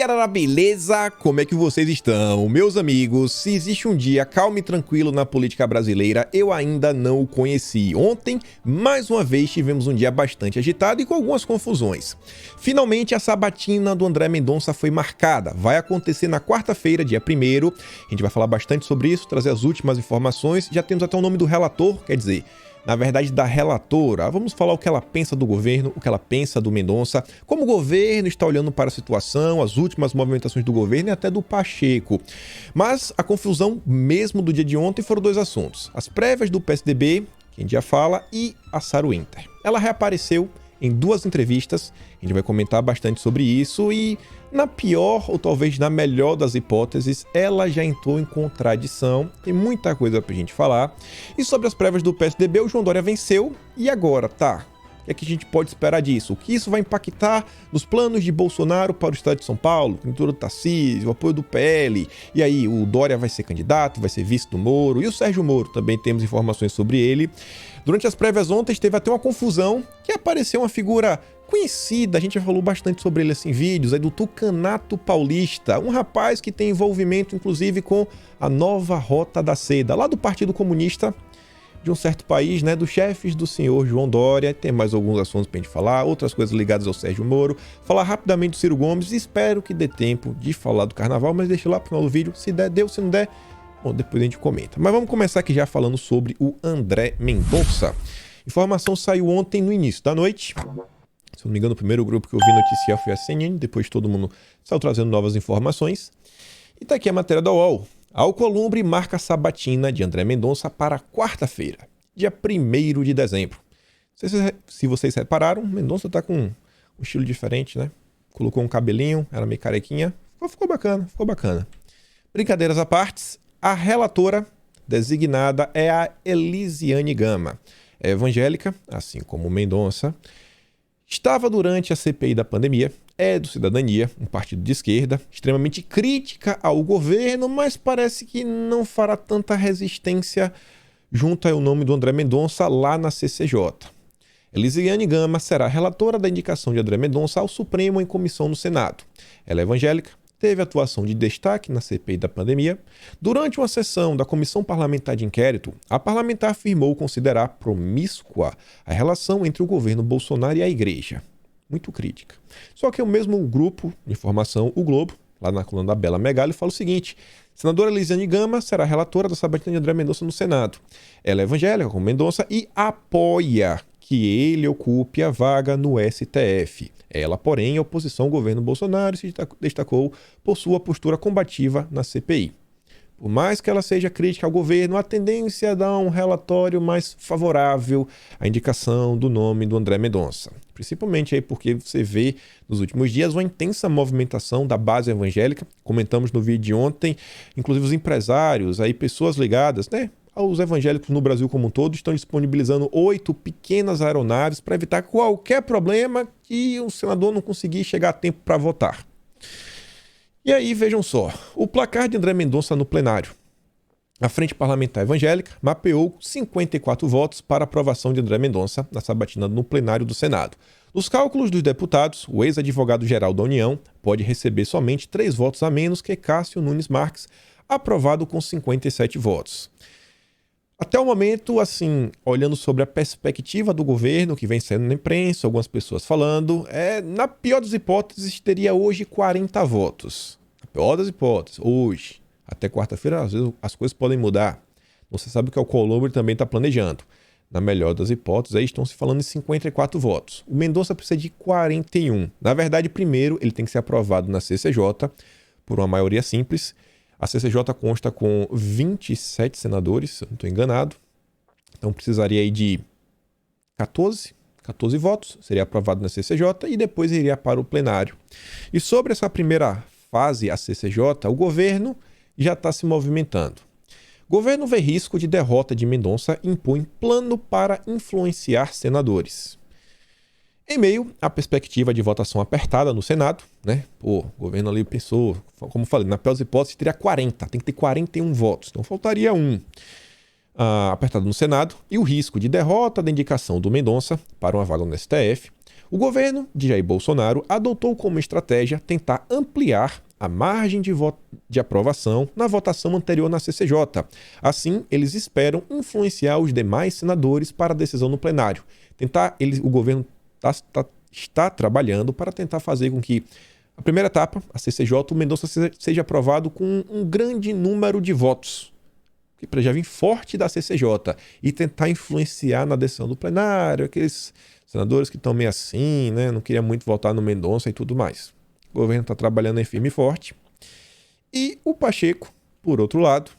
galera, beleza? Como é que vocês estão? Meus amigos, se existe um dia calmo e tranquilo na política brasileira, eu ainda não o conheci. Ontem, mais uma vez, tivemos um dia bastante agitado e com algumas confusões. Finalmente, a sabatina do André Mendonça foi marcada. Vai acontecer na quarta-feira, dia 1º. A gente vai falar bastante sobre isso, trazer as últimas informações. Já temos até o nome do relator, quer dizer, na verdade, da relatora. Vamos falar o que ela pensa do governo, o que ela pensa do Mendonça, como o governo está olhando para a situação, as últimas movimentações do governo e até do Pacheco. Mas a confusão mesmo do dia de ontem foram dois assuntos. As prévias do PSDB, que a gente já fala, e a Sarah Winter. Ela reapareceu em duas entrevistas, a gente vai comentar bastante sobre isso e, na pior ou talvez na melhor das hipóteses, ela já entrou em contradição, tem muita coisa pra gente falar. E sobre as prévias do PSDB, o João Dória venceu, e agora, tá? O que é que a gente pode esperar disso? O que isso vai impactar nos planos de Bolsonaro para o estado de São Paulo, pintura do Tarcísio, o apoio do PL, e aí o Dória vai ser candidato, vai ser vice do Moro, e o Sérgio Moro, também temos informações sobre ele. Durante as prévias ontem teve até uma confusão, que apareceu uma figura conhecida, a gente já falou bastante sobre ele assim, em vídeos, é do Tucanato Paulista, um rapaz que tem envolvimento inclusive com a nova Rota da Seda, lá do Partido Comunista de um certo país, né, dos chefes do senhor João Dória. Tem mais alguns assuntos pra gente falar, outras coisas ligadas ao Sérgio Moro, falar rapidamente do Ciro Gomes, espero que dê tempo de falar do carnaval, mas deixa lá pro final do vídeo, se der, deu, se não der, bom, depois a gente comenta. Mas vamos começar aqui já falando sobre o André Mendonça. Informação saiu ontem no início da noite. Se eu não me engano, o primeiro grupo que eu vi noticiar foi a CNN, depois todo mundo saiu trazendo novas informações. E tá aqui a matéria da UOL. Alcolumbre marca a sabatina de André Mendonça para quarta-feira, dia 1º de dezembro. Se vocês repararam, Mendonça tá com um estilo diferente, né? Colocou um cabelinho, era meio carequinha. Ficou bacana, ficou bacana. Brincadeiras à parte, a relatora designada é a Elisiane Gama. É evangélica, assim como o Mendonça. Estava durante a CPI da pandemia, é do Cidadania, um partido de esquerda, extremamente crítica ao governo, mas parece que não fará tanta resistência junto ao nome do André Mendonça lá na CCJ. Elisiane Gama será relatora da indicação de André Mendonça ao Supremo em comissão no Senado. Ela é evangélica, teve atuação de destaque na CPI da pandemia. Durante uma sessão da Comissão Parlamentar de Inquérito, a parlamentar afirmou considerar promíscua a relação entre o governo Bolsonaro e a igreja. Muito crítica. Só que o mesmo grupo de informação, o Globo, lá na coluna da Bela Megali, fala o seguinte: senadora Elisiane Gama será relatora da sabatina de André Mendonça no Senado. Ela é evangélica, como Mendonça, e apoia que ele ocupe a vaga no STF. Ela, porém, é oposição ao governo Bolsonaro e se destacou por sua postura combativa na CPI. Por mais que ela seja crítica ao governo, a tendência é dar um relatório mais favorável à indicação do nome do André Mendonça. Principalmente aí porque você vê nos últimos dias uma intensa movimentação da base evangélica. Comentamos no vídeo de ontem, inclusive os empresários, aí pessoas ligadas, né, aos evangélicos no Brasil como um todo, estão disponibilizando 8 pequenas aeronaves para evitar qualquer problema que o senador não conseguir chegar a tempo para votar. E aí, vejam só, o placar de André Mendonça no plenário. A Frente Parlamentar Evangélica mapeou 54 votos para aprovação de André Mendonça na sabatina no plenário do Senado. Nos cálculos dos deputados, o ex-advogado-geral da União pode receber somente 3 votos a menos que Cássio Nunes Marques, aprovado com 57 votos. Até o momento, assim, olhando sobre a perspectiva do governo, que vem saindo na imprensa, algumas pessoas falando, na pior das hipóteses, teria hoje 40 votos. Na pior das hipóteses, hoje. Até quarta-feira, às vezes, as coisas podem mudar. Você sabe que o Alcolumbre também está planejando. Na melhor das hipóteses, aí estão se falando em 54 votos. O Mendonça precisa de 41. Na verdade, primeiro, ele tem que ser aprovado na CCJ por uma maioria simples. A CCJ consta com 27 senadores, se eu não estou enganado. Então precisaria aí de 14 votos, seria aprovado na CCJ e depois iria para o plenário. E sobre essa primeira fase, a CCJ, o governo já está se movimentando. O governo vê risco de derrota de Mendonça e impõe plano para influenciar senadores. Em meio à perspectiva de votação apertada no Senado, né? O governo ali pensou, como falei, na pior das hipóteses teria 40, tem que ter 41 votos, então faltaria um. Apertado no Senado, e o risco de derrota da indicação do Mendonça para uma vaga no STF, O governo de Jair Bolsonaro adotou como estratégia tentar ampliar a margem de aprovação na votação anterior na CCJ. Assim, eles esperam influenciar os demais senadores para a decisão no plenário. O governo está trabalhando para tentar fazer com que a primeira etapa, a CCJ, o Mendonça seja aprovado com um grande número de votos, para já vir forte da CCJ e tentar influenciar na decisão do plenário, aqueles senadores que estão meio assim, né, não queriam muito votar no Mendonça e tudo mais. O governo está trabalhando aí firme e forte. E o Pacheco, por outro lado,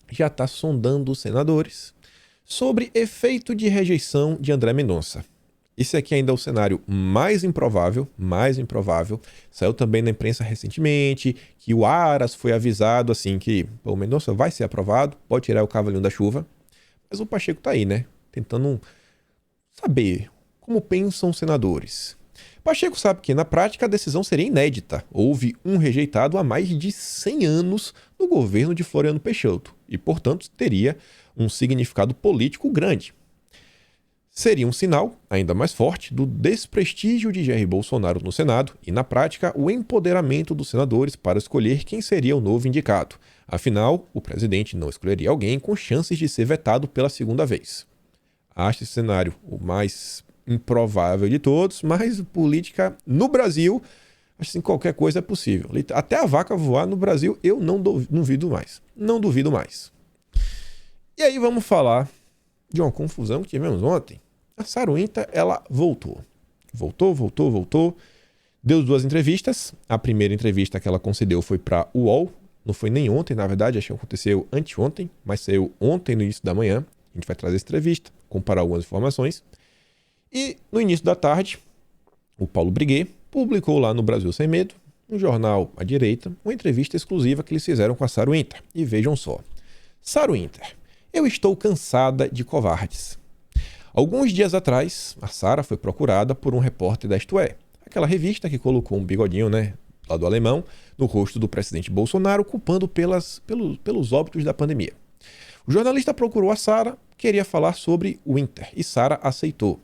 já está sondando os senadores sobre efeito de rejeição de André Mendonça. Esse aqui ainda é o cenário mais improvável. Saiu também na imprensa recentemente que o Aras foi avisado assim que o Mendonça vai ser aprovado, pode tirar o cavalinho da chuva. Mas o Pacheco tá aí, né? Tentando saber como pensam os senadores. Pacheco sabe que na prática a decisão seria inédita. Houve um rejeitado há mais de 100 anos no governo de Floriano Peixoto e, portanto, teria um significado político grande. Seria um sinal, ainda mais forte, do desprestígio de Jair Bolsonaro no Senado e, na prática, o empoderamento dos senadores para escolher quem seria o novo indicado. Afinal, o presidente não escolheria alguém com chances de ser vetado pela segunda vez. Acho esse cenário o mais improvável de todos, mas política no Brasil, acho que qualquer coisa é possível. Até a vaca voar no Brasil, eu não duvido mais. Não duvido mais. E aí vamos falar de uma confusão que tivemos ontem. A Sarah Winter, ela voltou. Deu 2 entrevistas. A primeira entrevista que ela concedeu foi para o UOL. Não foi nem ontem, na verdade, acho que aconteceu anteontem, mas saiu ontem no início da manhã. A gente vai trazer essa entrevista, comparar algumas informações. E no início da tarde, o Paulo Briguet publicou lá no Brasil Sem Medo, um jornal à direita, uma entrevista exclusiva que eles fizeram com a Sarah Winter. E vejam só. Sarah Winter, eu estou cansada de covardes. Alguns dias atrás, a Sarah foi procurada por um repórter da Isto É, aquela revista que colocou um bigodinho, né, lá do alemão, no rosto do presidente Bolsonaro, culpando pelos óbitos da pandemia. O jornalista procurou a Sarah, queria falar sobre Winter, e Sarah aceitou.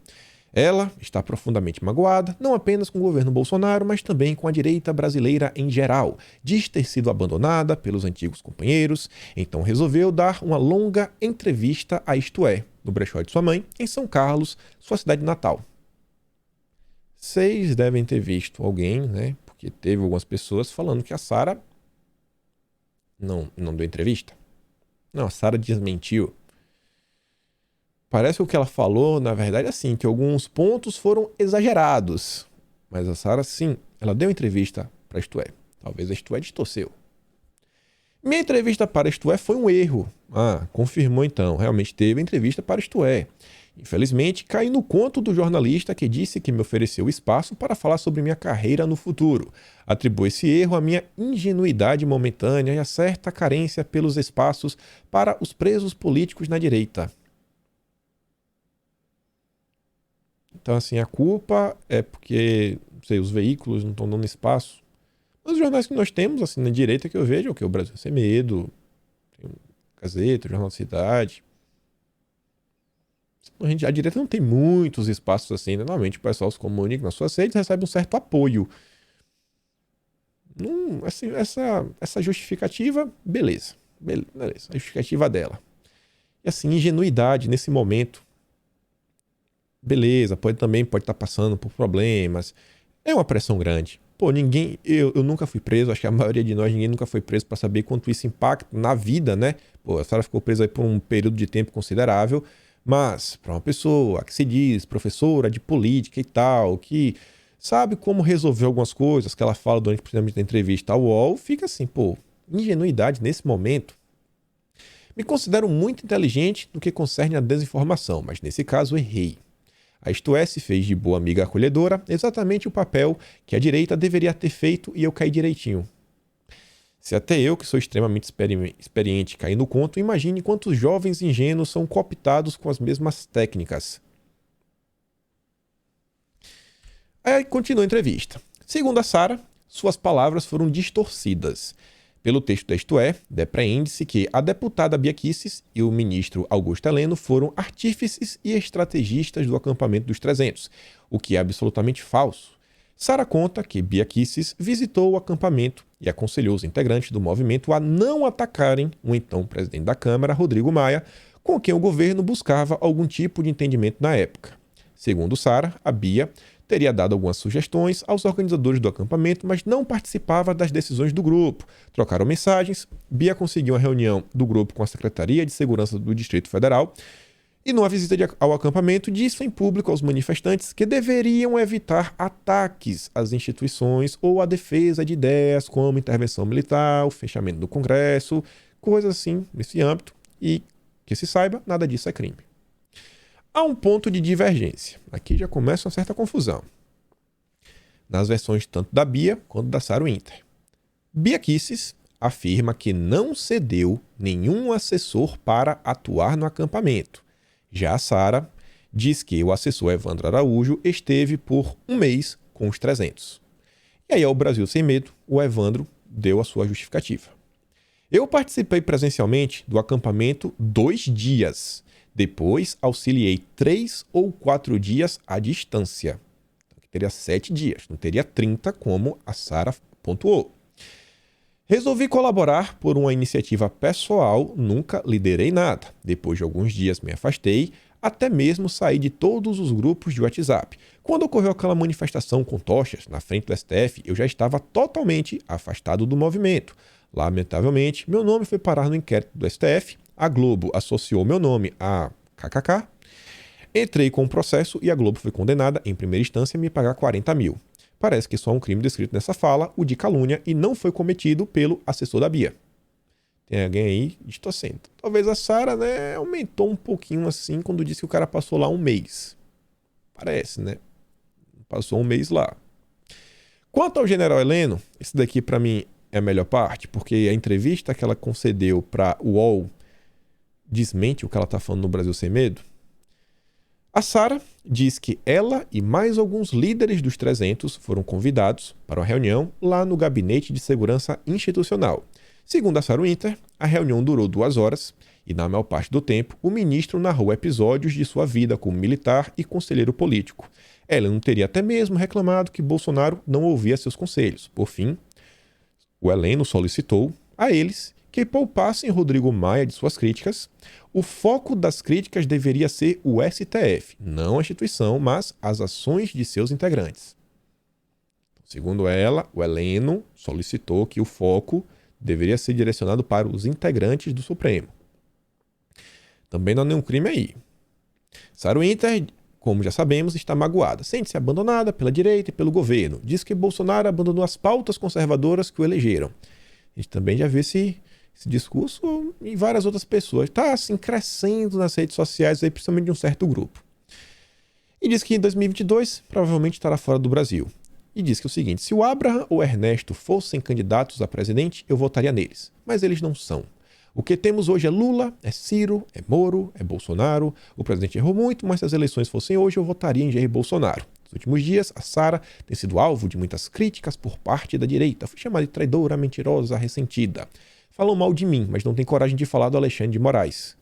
Ela está profundamente magoada, não apenas com o governo Bolsonaro, mas também com a direita brasileira em geral. Diz ter sido abandonada pelos antigos companheiros, então resolveu dar uma longa entrevista a Isto É, no brechó de sua mãe, em São Carlos, sua cidade natal. Vocês devem ter visto alguém, né? Porque teve algumas pessoas falando que a Sarah não deu entrevista. Não, a Sarah desmentiu. Parece que o que ela falou, na verdade, é assim, que alguns pontos foram exagerados. Mas a Sarah, sim, ela deu entrevista para a Isto É. Talvez a Isto É distorceu. Minha entrevista para a Isto É foi um erro. Confirmou então, realmente teve entrevista para a Isto É. Infelizmente, caí no conto do jornalista que disse que me ofereceu espaço para falar sobre minha carreira no futuro. Atribuo esse erro à minha ingenuidade momentânea e a certa carência pelos espaços para os presos políticos na direita. Então, assim, a culpa é porque, não sei, os veículos não estão dando espaço. Mas os jornais que nós temos, assim, na direita que eu vejo, é o que? O Brasil Sem Medo, tem o Gazeta, o Jornal da Cidade. A direita não tem muitos espaços assim, né? Normalmente o pessoal se comunica nas suas redes e recebe um certo apoio. Assim, essa justificativa, beleza. A justificativa dela. E assim, ingenuidade nesse momento. Beleza, pode estar passando por problemas. É uma pressão grande. Pô, eu nunca fui preso, acho que a maioria de nós, ninguém nunca foi preso para saber quanto isso impacta na vida, né? Pô, a senhora ficou presa aí por um período de tempo considerável, mas para uma pessoa que se diz professora de política e tal, que sabe como resolver algumas coisas que ela fala durante a entrevista ao UOL, fica assim, pô, ingenuidade nesse momento. Me considero muito inteligente no que concerne a desinformação, mas nesse caso errei. A Isto É se fez de boa amiga acolhedora, exatamente o papel que a direita deveria ter feito e eu caí direitinho. Se até eu, que sou extremamente experiente, caí no conto, imagine quantos jovens ingênuos são cooptados com as mesmas técnicas. Aí continua a entrevista. Segundo a Sarah, suas palavras foram distorcidas. Pelo texto da Isto É, depreende-se que a deputada Bia Kicis e o ministro Augusto Heleno foram artífices e estrategistas do acampamento dos 300, o que é absolutamente falso. Sara conta que Bia Kicis visitou o acampamento e aconselhou os integrantes do movimento a não atacarem o então presidente da Câmara, Rodrigo Maia, com quem o governo buscava algum tipo de entendimento na época. Segundo Sara, a Bia teria dado algumas sugestões aos organizadores do acampamento, mas não participava das decisões do grupo. Trocaram mensagens, Bia conseguiu uma reunião do grupo com a Secretaria de Segurança do Distrito Federal e, numa visita ao acampamento, disse em público aos manifestantes que deveriam evitar ataques às instituições ou a defesa de ideias como intervenção militar, o fechamento do Congresso, coisas assim nesse âmbito, e que se saiba, nada disso é crime. Há um ponto de divergência. Aqui já começa uma certa confusão. Nas versões tanto da Bia quanto da Sara Winter. Bia Kicis afirma que não cedeu nenhum assessor para atuar no acampamento. Já a Sara diz que o assessor Evandro Araújo esteve por um mês com os 300. E aí, ao Brasil Sem Medo, o Evandro deu a sua justificativa. Eu participei presencialmente do acampamento 2 dias. Depois, auxiliei 3 ou 4 dias à distância. Então, teria 7 dias, não teria 30, como a Sara pontuou. Resolvi colaborar por uma iniciativa pessoal, nunca liderei nada. Depois de alguns dias me afastei, até mesmo saí de todos os grupos de WhatsApp. Quando ocorreu aquela manifestação com tochas na frente do STF, eu já estava totalmente afastado do movimento. Lamentavelmente, meu nome foi parar no inquérito do STF, a Globo associou meu nome a KKK, entrei com o processo e a Globo foi condenada, em primeira instância, a me pagar 40 mil. Parece que só um crime descrito nessa fala, o de calúnia, e não foi cometido pelo assessor da Bia. Tem alguém aí distorcendo. Talvez a Sara, né, aumentou um pouquinho assim quando disse que o cara passou lá um mês. Parece, né? Passou um mês lá. Quanto ao general Heleno, esse daqui para mim é a melhor parte, porque a entrevista que ela concedeu para o UOL desmente o que ela está falando no Brasil Sem Medo. A Sara diz que ela e mais alguns líderes dos 300 foram convidados para uma reunião lá no Gabinete de Segurança Institucional. Segundo a Sara Winter, a reunião durou 2 horas e, na maior parte do tempo, o ministro narrou episódios de sua vida como militar e conselheiro político. Ela não teria até mesmo reclamado que Bolsonaro não ouvia seus conselhos. Por fim, o Heleno solicitou a eles que poupassem Rodrigo Maia de suas críticas. O foco das críticas deveria ser o STF, não a instituição, mas as ações de seus integrantes. Segundo ela, o Heleno solicitou que o foco deveria ser direcionado para os integrantes do Supremo. Também não há nenhum crime aí. Sara Winter, como já sabemos, está magoada. Sente-se abandonada pela direita e pelo governo. Diz que Bolsonaro abandonou as pautas conservadoras que o elegeram. A gente também já viu esse discurso em várias outras pessoas. Está assim crescendo nas redes sociais, aí, principalmente de um certo grupo. E diz que em 2022 provavelmente estará fora do Brasil. E diz que é o seguinte: se o Abraham ou Ernesto fossem candidatos a presidente, eu votaria neles. Mas eles não são. O que temos hoje é Lula, é Ciro, é Moro, é Bolsonaro. O presidente errou muito, mas se as eleições fossem hoje, eu votaria em Jair Bolsonaro. Nos últimos dias, a Sara tem sido alvo de muitas críticas por parte da direita. Fui chamada de traidora, mentirosa, ressentida. Falam mal de mim, mas não tem coragem de falar do Alexandre de Moraes.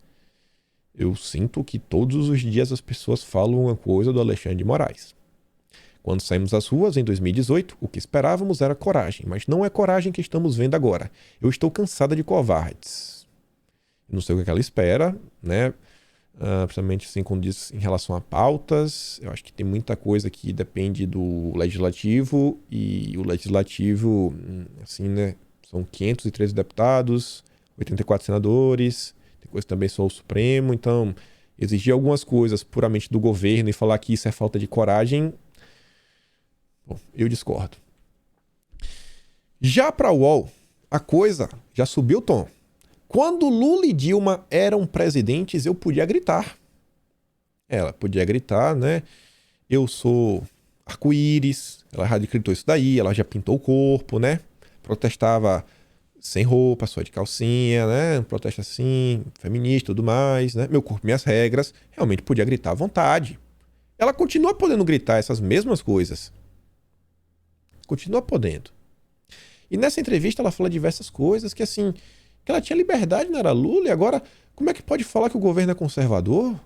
Eu sinto que todos os dias as pessoas falam uma coisa do Alexandre de Moraes. Quando saímos às ruas em 2018, o que esperávamos era coragem, mas não é coragem que estamos vendo agora. Eu estou cansada de covardes. Não sei o que ela espera, né? Principalmente assim, quando diz em relação a pautas. Eu acho que tem muita coisa que depende do legislativo, e o legislativo, assim, né? São 513 deputados, 84 senadores, tem coisa que também só o Supremo. Então, exigir algumas coisas puramente do governo e falar que isso é falta de coragem, bom, eu discordo. Já para o UOL, a coisa já subiu o tom. Quando Lula e Dilma eram presidentes, eu podia gritar. Ela podia gritar, né? Eu sou arco-íris. Ela já gritou isso daí, ela já pintou o corpo, né? Protestava sem roupa, só de calcinha, né? Um protesto assim, feminista e tudo mais, né? Meu corpo, minhas regras. Realmente podia gritar à vontade. Ela continua podendo gritar essas mesmas coisas. Continua podendo. E nessa entrevista ela fala diversas coisas que, assim, que ela tinha liberdade, não era Lula, e agora, como é que pode falar que o governo é conservador?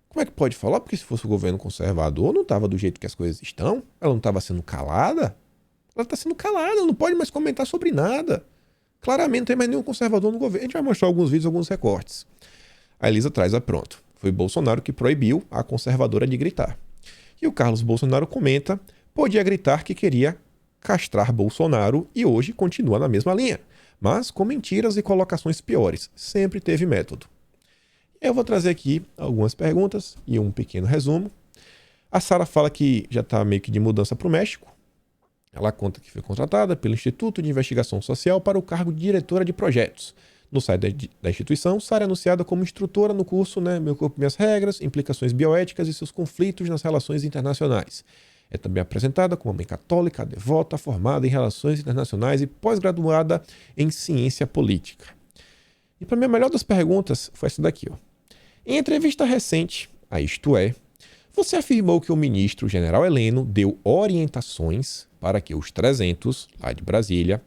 Como é que pode falar? Porque se fosse o governo conservador, não estava do jeito que as coisas estão. Ela não estava sendo calada. Ela está sendo calada, ela não pode mais comentar sobre nada. Claramente não tem mais nenhum conservador no governo. A gente vai mostrar alguns vídeos, alguns recortes. A Elisa traz a pronto. Foi Bolsonaro que proibiu a conservadora de gritar. E o Carlos Bolsonaro comenta, podia gritar que queria castrar Bolsonaro e hoje continua na mesma linha. Mas com mentiras e colocações piores. Sempre teve método. Eu vou trazer aqui algumas perguntas e um pequeno resumo. A Sara fala que já está meio que de mudança para o México. Ela conta que foi contratada pelo Instituto de Investigação Social para o cargo de diretora de projetos. No site da instituição, Sara é anunciada como instrutora no curso Meu Corpo, Minhas Regras, Implicações Bioéticas e seus conflitos nas relações internacionais. É também apresentada como mãe católica, devota, formada em relações internacionais e pós-graduada em ciência política. E para mim a melhor das perguntas foi essa daqui, ó. Em entrevista recente, a Isto É, você afirmou que o ministro general Heleno deu orientações para que os 300, lá de Brasília,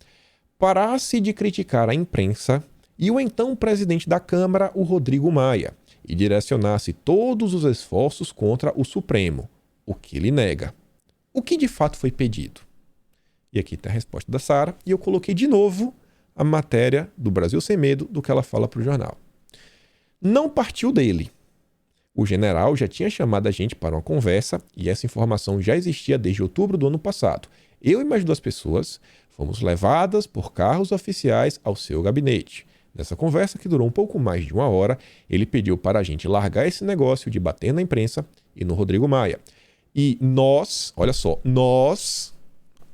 parasse de criticar a imprensa e o então presidente da Câmara, o Rodrigo Maia, e direcionasse todos os esforços contra o Supremo, o que ele nega. O que de fato foi pedido? E aqui tem a resposta da Sara, e eu coloquei de novo a matéria do Brasil Sem Medo do que ela fala para o jornal. Não partiu dele. O general já tinha chamado a gente para uma conversa e essa informação já existia desde outubro do ano passado. Eu e mais 2 pessoas fomos levadas por carros oficiais ao seu gabinete. Nessa conversa, que durou um pouco mais de 1 hora, ele pediu para a gente largar esse negócio de bater na imprensa e no Rodrigo Maia. E nós, olha só, nós,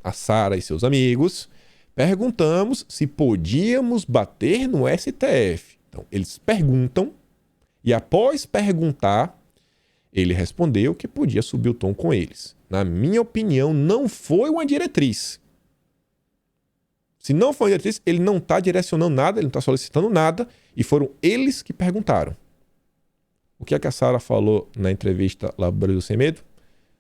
a Sara e seus amigos, perguntamos se podíamos bater no STF. Então, eles perguntam, e após perguntar, ele respondeu que podia subir o tom com eles. Na minha opinião, não foi uma diretriz. Se não foi uma diretriz, ele não está direcionando nada, ele não está solicitando nada, e foram eles que perguntaram. O que é que a Sara falou na entrevista lá do Brasil Sem Medo?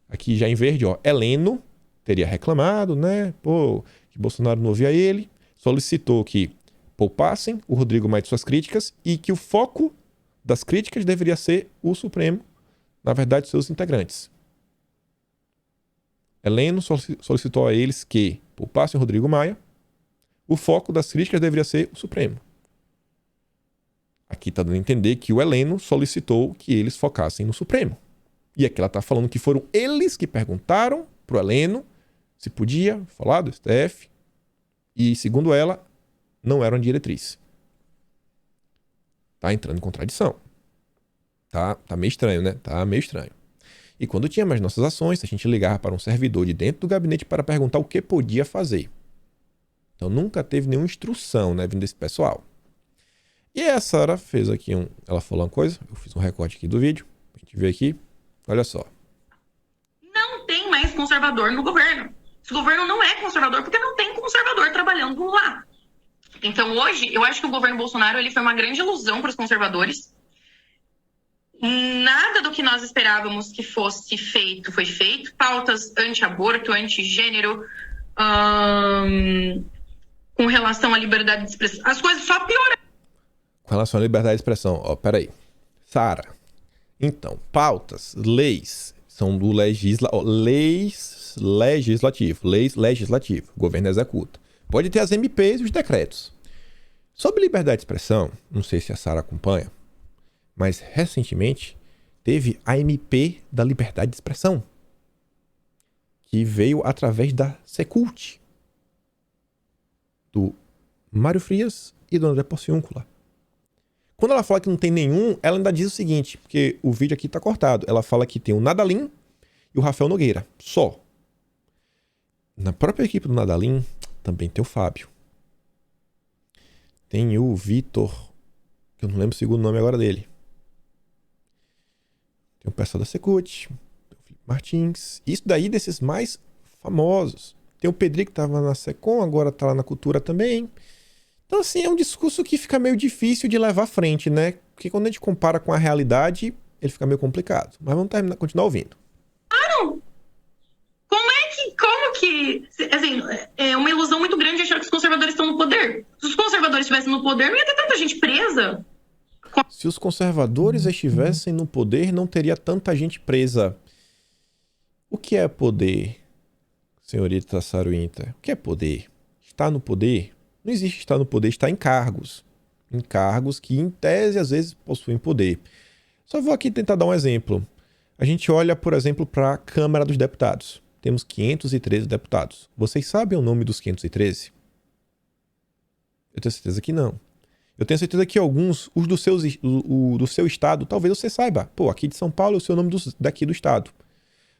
Aqui já em verde, ó, Heleno teria reclamado, né? Pô, que Bolsonaro não ouvia ele, solicitou que poupassem o Rodrigo Maia de suas críticas e que o foco das críticas deveria ser o Supremo, na verdade, seus integrantes. Heleno solicitou a eles que poupassem o Rodrigo Maia, o foco das críticas deveria ser o Supremo. Aqui está dando a entender que o Heleno solicitou que eles focassem no Supremo. E aqui ela está falando que foram eles que perguntaram para o Heleno se podia falar do STF e, segundo ela, não era uma diretriz. Tá entrando em contradição. Tá meio estranho, né? Tá meio estranho. E quando tinha mais nossas ações, a gente ligava para um servidor de dentro do gabinete para perguntar o que podia fazer. Então nunca teve nenhuma instrução, né, vindo desse pessoal. E aí a Sara fez aqui ela falou uma coisa, eu fiz um recorte aqui do vídeo, a gente vê aqui, olha só. Não tem mais conservador no governo. Esse governo não é conservador porque não tem conservador trabalhando lá. Então hoje, eu acho que o governo Bolsonaro ele foi uma grande ilusão para os conservadores. Nada do que nós esperávamos que fosse feito foi feito. Pautas anti-aborto, anti-gênero, com relação à liberdade de expressão. As coisas só pioraram. Com relação à liberdade de expressão, ó, peraí. Sara, então, pautas, leis, são do leis legislativo, o governo executa. Pode ter as MPs e os decretos. Sobre liberdade de expressão, não sei se a Sara acompanha, mas recentemente teve a MP da liberdade de expressão, que veio através da Secult, do Mário Frias e do André Porciúncula. Quando ela fala que não tem nenhum, ela ainda diz o seguinte, porque o vídeo aqui está cortado. Ela fala que tem o Nadalim e o Rafael Nogueira, só. Na própria equipe do Nadalim também tem o Fábio. Tem o Vitor, que eu não lembro o segundo nome agora dele. Tem o pessoal da Secult, tem o Felipe Martins. Isso daí desses mais famosos. Tem o Pedrinho que estava na Secom, agora está lá na Cultura também. Então, assim, é um discurso que fica meio difícil de levar à frente, né? Porque quando a gente compara com a realidade, ele fica meio complicado. Mas vamos continuar ouvindo. Como que, assim, é uma ilusão muito grande achar que os conservadores estão no poder. Se os conservadores estivessem no poder, não ia ter tanta gente presa. Se os conservadores estivessem no poder, não teria tanta gente presa. O que é poder, senhorita Saruinta? O que é poder? Estar no poder? Não existe estar no poder, estar em cargos. Em cargos que, em tese, às vezes possuem poder. Só vou aqui tentar dar um exemplo. A gente olha, por exemplo, para a Câmara dos Deputados. Temos 513 deputados. Vocês sabem o nome dos 513? Eu tenho certeza que não. Eu tenho certeza que alguns, os do seu estado, talvez você saiba. Pô, aqui de São Paulo é o seu nome daqui do estado.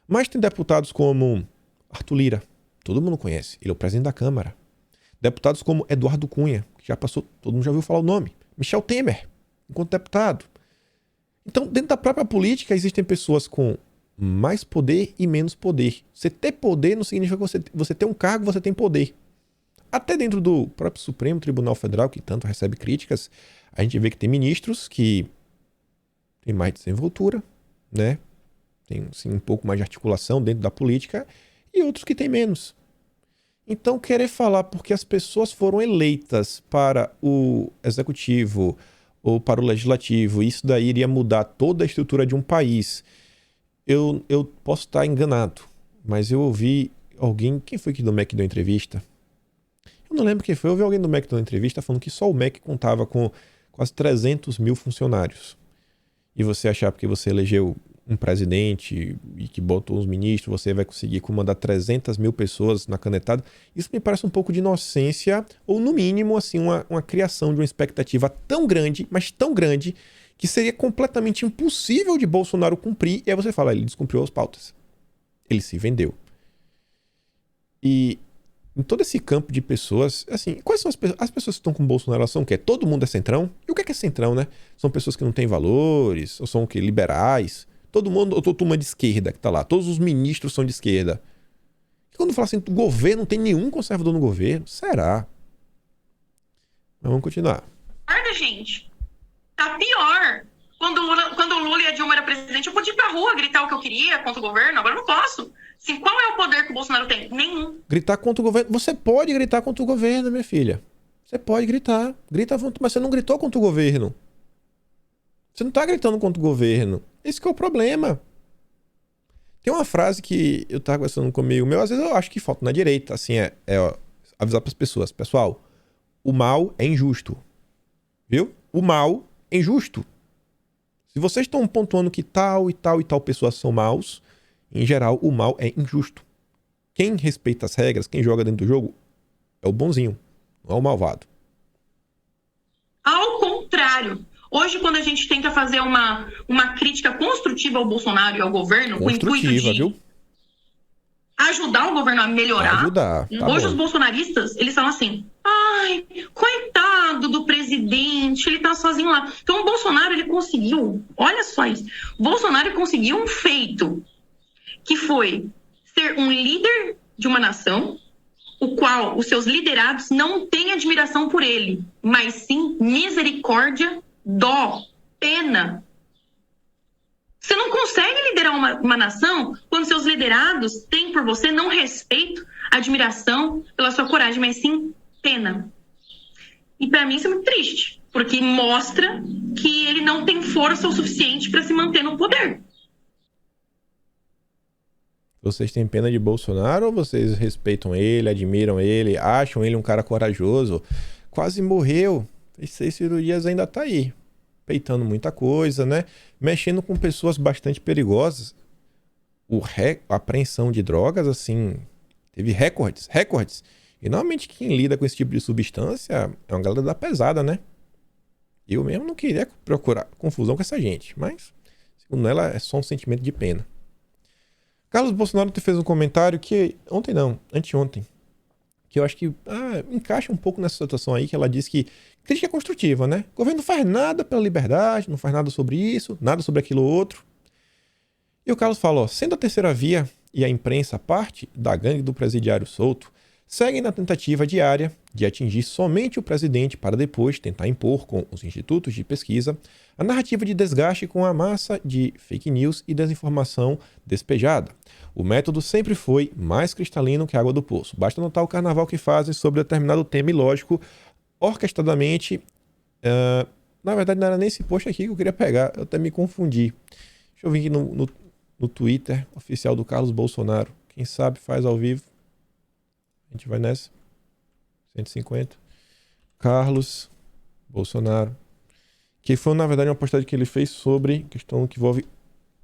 Mas tem deputados como Arthur Lira. Todo mundo conhece. Ele é o presidente da Câmara. Deputados como Eduardo Cunha, que já passou, todo mundo já ouviu falar o nome. Michel Temer, enquanto deputado. Então, dentro da própria política, existem pessoas com mais poder e menos poder. Você ter poder não significa que você ter um cargo, você tem poder. Até dentro do próprio Supremo Tribunal Federal, que tanto recebe críticas, a gente vê que tem ministros que têm mais desenvoltura, né? Tem sim, um pouco mais de articulação dentro da política, e outros que têm menos. Então, querer falar porque as pessoas foram eleitas para o executivo ou para o legislativo, e isso daí iria mudar toda a estrutura de um país, eu posso estar enganado, mas eu ouvi alguém... Quem foi que do MEC deu entrevista? Eu não lembro quem foi. Eu ouvi alguém do MEC dando entrevista falando que só o MEC contava com quase 300 mil funcionários. E você achar porque você elegeu um presidente e que botou uns ministros, você vai conseguir comandar 300 mil pessoas na canetada. Isso me parece um pouco de inocência, ou no mínimo assim, uma criação de uma expectativa tão grande, mas tão grande, que seria completamente impossível de Bolsonaro cumprir. E aí você fala, ele descumpriu as pautas. Ele se vendeu. E em todo esse campo de pessoas, assim, quais são as pessoas que estão com o Bolsonaro? Elas são o quê? Todo mundo é centrão? E o que é centrão, né? São pessoas que não têm valores? Ou são o quê? Liberais? Todo mundo, ou toda turma de esquerda que tá lá. Todos os ministros são de esquerda. E quando fala assim, do governo, não tem nenhum conservador no governo? Será? Mas vamos continuar. Guarda, gente. Tá pior. Quando o Lula e a Dilma eram presidente, eu podia ir pra rua gritar o que eu queria contra o governo. Agora eu não posso. Assim, qual é o poder que o Bolsonaro tem? Nenhum. Gritar contra o governo. Você pode gritar contra o governo, minha filha. Você pode gritar. Grita à vontade, mas você não gritou contra o governo. Você não tá gritando contra o governo. Esse que é o problema. Tem uma frase que eu tava conversando comigo meu, às vezes eu acho que falta na direita, assim, avisar pras pessoas. Pessoal, o mal é injusto. Viu? O mal é injusto. Se vocês estão pontuando que tal e tal e tal pessoas são maus, em geral, o mal é injusto. Quem respeita as regras, quem joga dentro do jogo, é o bonzinho, não é o malvado. Ao contrário. Hoje, quando a gente tenta fazer uma crítica construtiva ao Bolsonaro e ao governo, com o intuito de viu? ajudar o governo a melhorar, ajudar, tá hoje bom. os bolsonaristas, eles falam assim, ai, coitado do presidente, ele tá sozinho lá. Então o Bolsonaro, ele conseguiu, olha só isso, o Bolsonaro conseguiu um feito, que foi ser um líder de uma nação, o qual os seus liderados não têm admiração por ele, mas sim misericórdia, dó, pena. Você não consegue liderar uma nação quando seus liderados têm por você não respeito, admiração pela sua coragem, mas sim pena. E para mim isso é muito triste, porque mostra que ele não tem força o suficiente para se manter no poder. Vocês têm pena de Bolsonaro ou vocês respeitam ele, admiram ele, acham ele um cara corajoso? Quase morreu, fez 6 cirurgias, ainda tá aí, peitando muita coisa, né? Mexendo com pessoas bastante perigosas. A apreensão de drogas, assim, teve recordes. E normalmente quem lida com esse tipo de substância é uma galera da pesada, né? Eu mesmo não queria procurar confusão com essa gente, mas, segundo ela, é só um sentimento de pena. Carlos Bolsonaro fez um comentário que, anteontem, que eu acho que encaixa um pouco nessa situação aí, que ela disse que crítica construtiva, né? O governo não faz nada pela liberdade, não faz nada sobre isso, nada sobre aquilo outro. E o Carlos falou, sendo a terceira via e a imprensa parte da gangue do presidiário solto, seguem na tentativa diária de atingir somente o presidente para depois tentar impor com os institutos de pesquisa a narrativa de desgaste com a massa de fake news e desinformação despejada. O método sempre foi mais cristalino que a água do poço. Basta notar o carnaval que fazem sobre determinado tema ilógico, orquestradamente. Na verdade, não era nem esse post aqui que eu queria pegar, eu até me confundi. Deixa eu vir aqui no Twitter oficial do Carlos Bolsonaro. Quem sabe faz ao vivo. A gente vai nessa. 150. Carlos Bolsonaro. Que foi, na verdade, uma postagem que ele fez sobre questão que envolve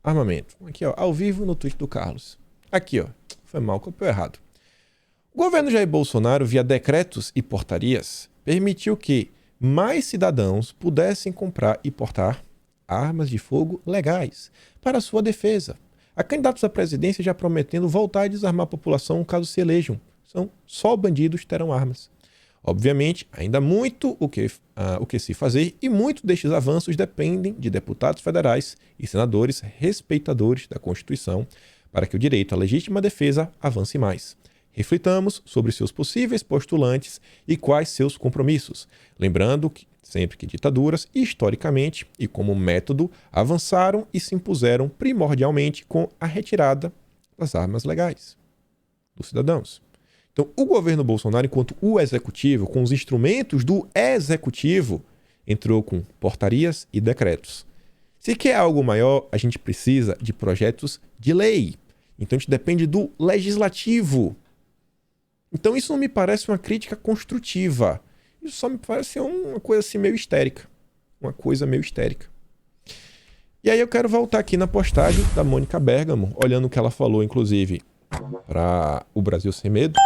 armamento. Aqui, ó, ao vivo no tweet do Carlos. Aqui, ó. Foi mal, copiou errado. O governo Jair Bolsonaro, via decretos e portarias, permitiu que mais cidadãos pudessem comprar e portar armas de fogo legais para sua defesa. Há candidatos à presidência já prometendo voltar a desarmar a população caso se elejam. Só bandidos terão armas. Obviamente, ainda muito o que se fazer e muitos destes avanços dependem de deputados federais e senadores respeitadores da Constituição para que o direito à legítima defesa avance mais. Reflitamos sobre seus possíveis postulantes e quais seus compromissos, lembrando que sempre que ditaduras, historicamente e como método, avançaram e se impuseram primordialmente com a retirada das armas legais dos cidadãos. Então, o governo Bolsonaro, enquanto o executivo, com os instrumentos do executivo, entrou com portarias e decretos. Se quer algo maior, a gente precisa de projetos de lei. Então, a gente depende do legislativo. Então, isso não me parece uma crítica construtiva. Isso só me parece uma coisa assim meio histérica. Uma coisa meio histérica. E aí eu quero voltar aqui na postagem da Mônica Bergamo, olhando o que ela falou, inclusive, para o Brasil Sem Medo.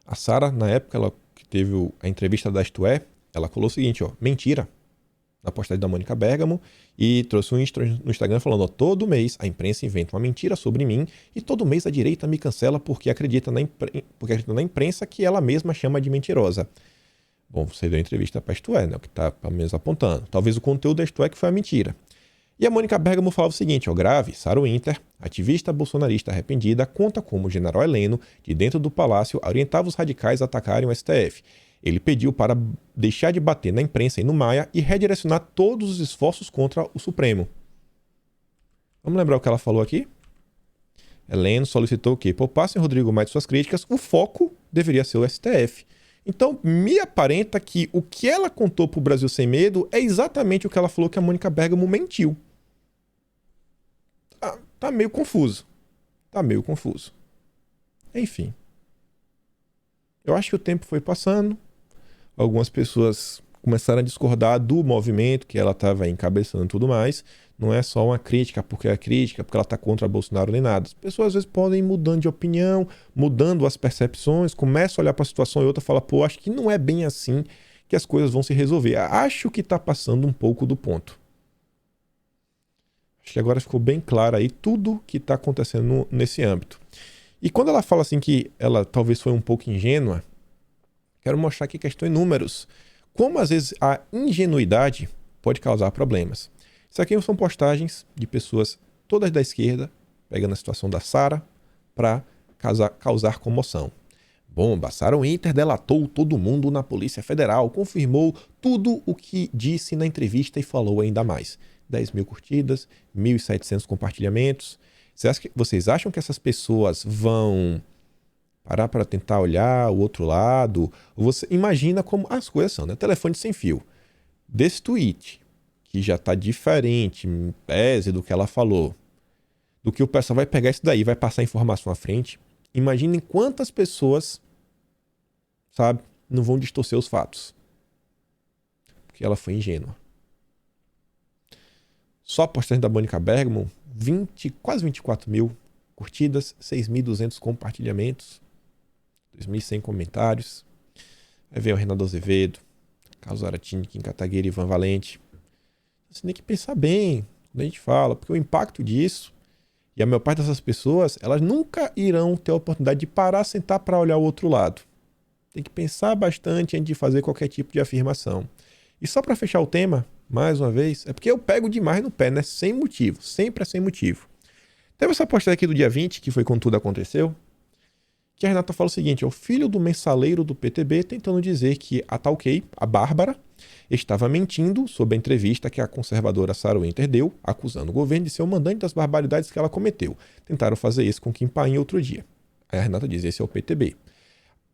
A Sara, na época, ela que teve a entrevista da Isto É, ela falou o seguinte, ó, mentira, na postagem da Mônica Bergamo, e trouxe um no Instagram falando, ó, todo mês a imprensa inventa uma mentira sobre mim e todo mês a direita me cancela porque acredita na imprensa que ela mesma chama de mentirosa. Bom, você deu a entrevista para a Isto É, né, o que está pelo menos apontando. Talvez o conteúdo da Isto É que foi a mentira. E a Mônica Bergamo falava o seguinte, ó, grave, Sara Winter, ativista bolsonarista arrependida, conta como o general Heleno, de dentro do palácio, orientava os radicais a atacarem o STF. Ele pediu para deixar de bater na imprensa e no Maia e redirecionar todos os esforços contra o Supremo. Vamos lembrar o que ela falou aqui? Heleno solicitou que poupassem Rodrigo Maia de suas críticas, o foco deveria ser o STF. Então, me aparenta que o que ela contou para o Brasil Sem Medo é exatamente o que ela falou que a Mônica Bergamo mentiu. Tá meio confuso. Tá meio confuso. Enfim. Eu acho que o tempo foi passando. Algumas pessoas começaram a discordar do movimento que ela estava encabeçando e tudo mais. Não é só uma crítica porque ela está contra Bolsonaro nem nada. As pessoas às vezes podem ir mudando de opinião, mudando as percepções, começam a olhar para a situação e outra fala, pô, acho que não é bem assim que as coisas vão se resolver. Acho que está passando um pouco do ponto. Acho que agora ficou bem claro aí tudo que está acontecendo nesse âmbito. E quando ela fala assim que ela talvez foi um pouco ingênua, quero mostrar aqui questão em números. Como às vezes a ingenuidade pode causar problemas. Isso aqui são postagens de pessoas todas da esquerda, pegando a situação da Sara para causar comoção. Bomba, Sara Winter delatou todo mundo na Polícia Federal, confirmou tudo o que disse na entrevista e falou ainda mais. 10 mil curtidas, 1.700 compartilhamentos. Vocês acham que essas pessoas vão parar para tentar olhar o outro lado? Você imagina como as coisas são, né? Telefone sem fio. Desse tweet, que já está diferente, em tese do que ela falou, do que o pessoal vai pegar isso daí e vai passar a informação à frente. Imaginem quantas pessoas, sabe, não vão distorcer os fatos. Porque ela foi ingênua. Só a postagem da Mônica Bergamo, quase 24 mil curtidas, 6.200 compartilhamentos, 2.100 comentários. Aí vem o Renato Azevedo, Carlos Aratini, Kim Kataguiri, Ivan Valente. Você tem que pensar bem quando a gente fala, porque o impacto disso, e a maior parte dessas pessoas, elas nunca irão ter a oportunidade de parar, sentar para olhar o outro lado. Tem que pensar bastante antes de fazer qualquer tipo de afirmação. E só para fechar o tema, mais uma vez, é porque eu pego demais no pé, né? Sem motivo, sempre é sem motivo. Teve essa postagem aqui do dia 20, que foi quando tudo aconteceu, Que a Renata fala o seguinte: é o filho do mensaleiro do PTB tentando dizer que a tal Kay, a Bárbara, estava mentindo sobre a entrevista que a conservadora Sarah Winter deu, acusando o governo de ser o mandante das barbaridades que ela cometeu. Tentaram fazer isso com Kim Paim outro dia. Aí a Renata diz: esse é o PTB.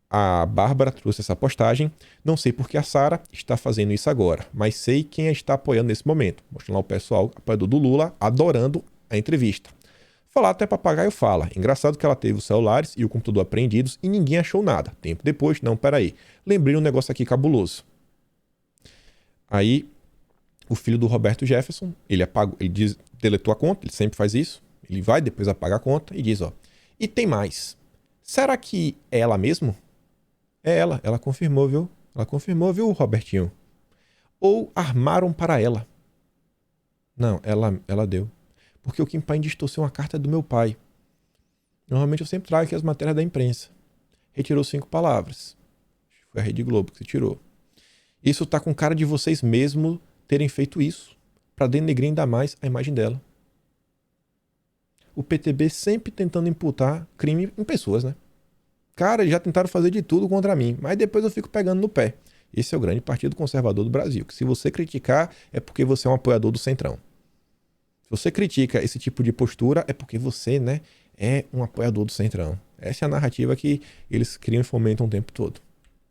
A Bárbara trouxe essa postagem. Não sei por que a Sarah está fazendo isso agora, mas sei quem a está apoiando nesse momento. Mostrando lá o pessoal, apoiador do Lula, adorando a entrevista. Falar até papagaio fala. Engraçado que ela teve os celulares e o computador apreendidos e ninguém achou nada. Tempo depois, não, peraí. Lembrei um negócio aqui cabuloso. Aí, o filho do Roberto Jefferson, ele deletou a conta, ele sempre faz isso. Ele vai depois apaga a conta e diz, ó. E tem mais. Será que é ela mesmo? É ela confirmou, viu? Ela confirmou, viu, Robertinho? Ou armaram para ela? Não, ela deu. Porque o Kim Paim distorceu uma carta do meu pai. Normalmente eu sempre trago aqui as matérias da imprensa. Retirou 5 palavras. Foi a Rede Globo que se tirou. Isso tá com cara de vocês mesmos terem feito isso para denegrir ainda mais a imagem dela. O PTB sempre tentando imputar crime em pessoas, né? Cara, já tentaram fazer de tudo contra mim, mas depois eu fico pegando no pé. Esse é o grande partido conservador do Brasil, que se você criticar é porque você é um apoiador do Centrão. Se você critica esse tipo de postura é porque você, né, é um apoiador do Centrão. Essa é a narrativa que eles criam e fomentam o tempo todo.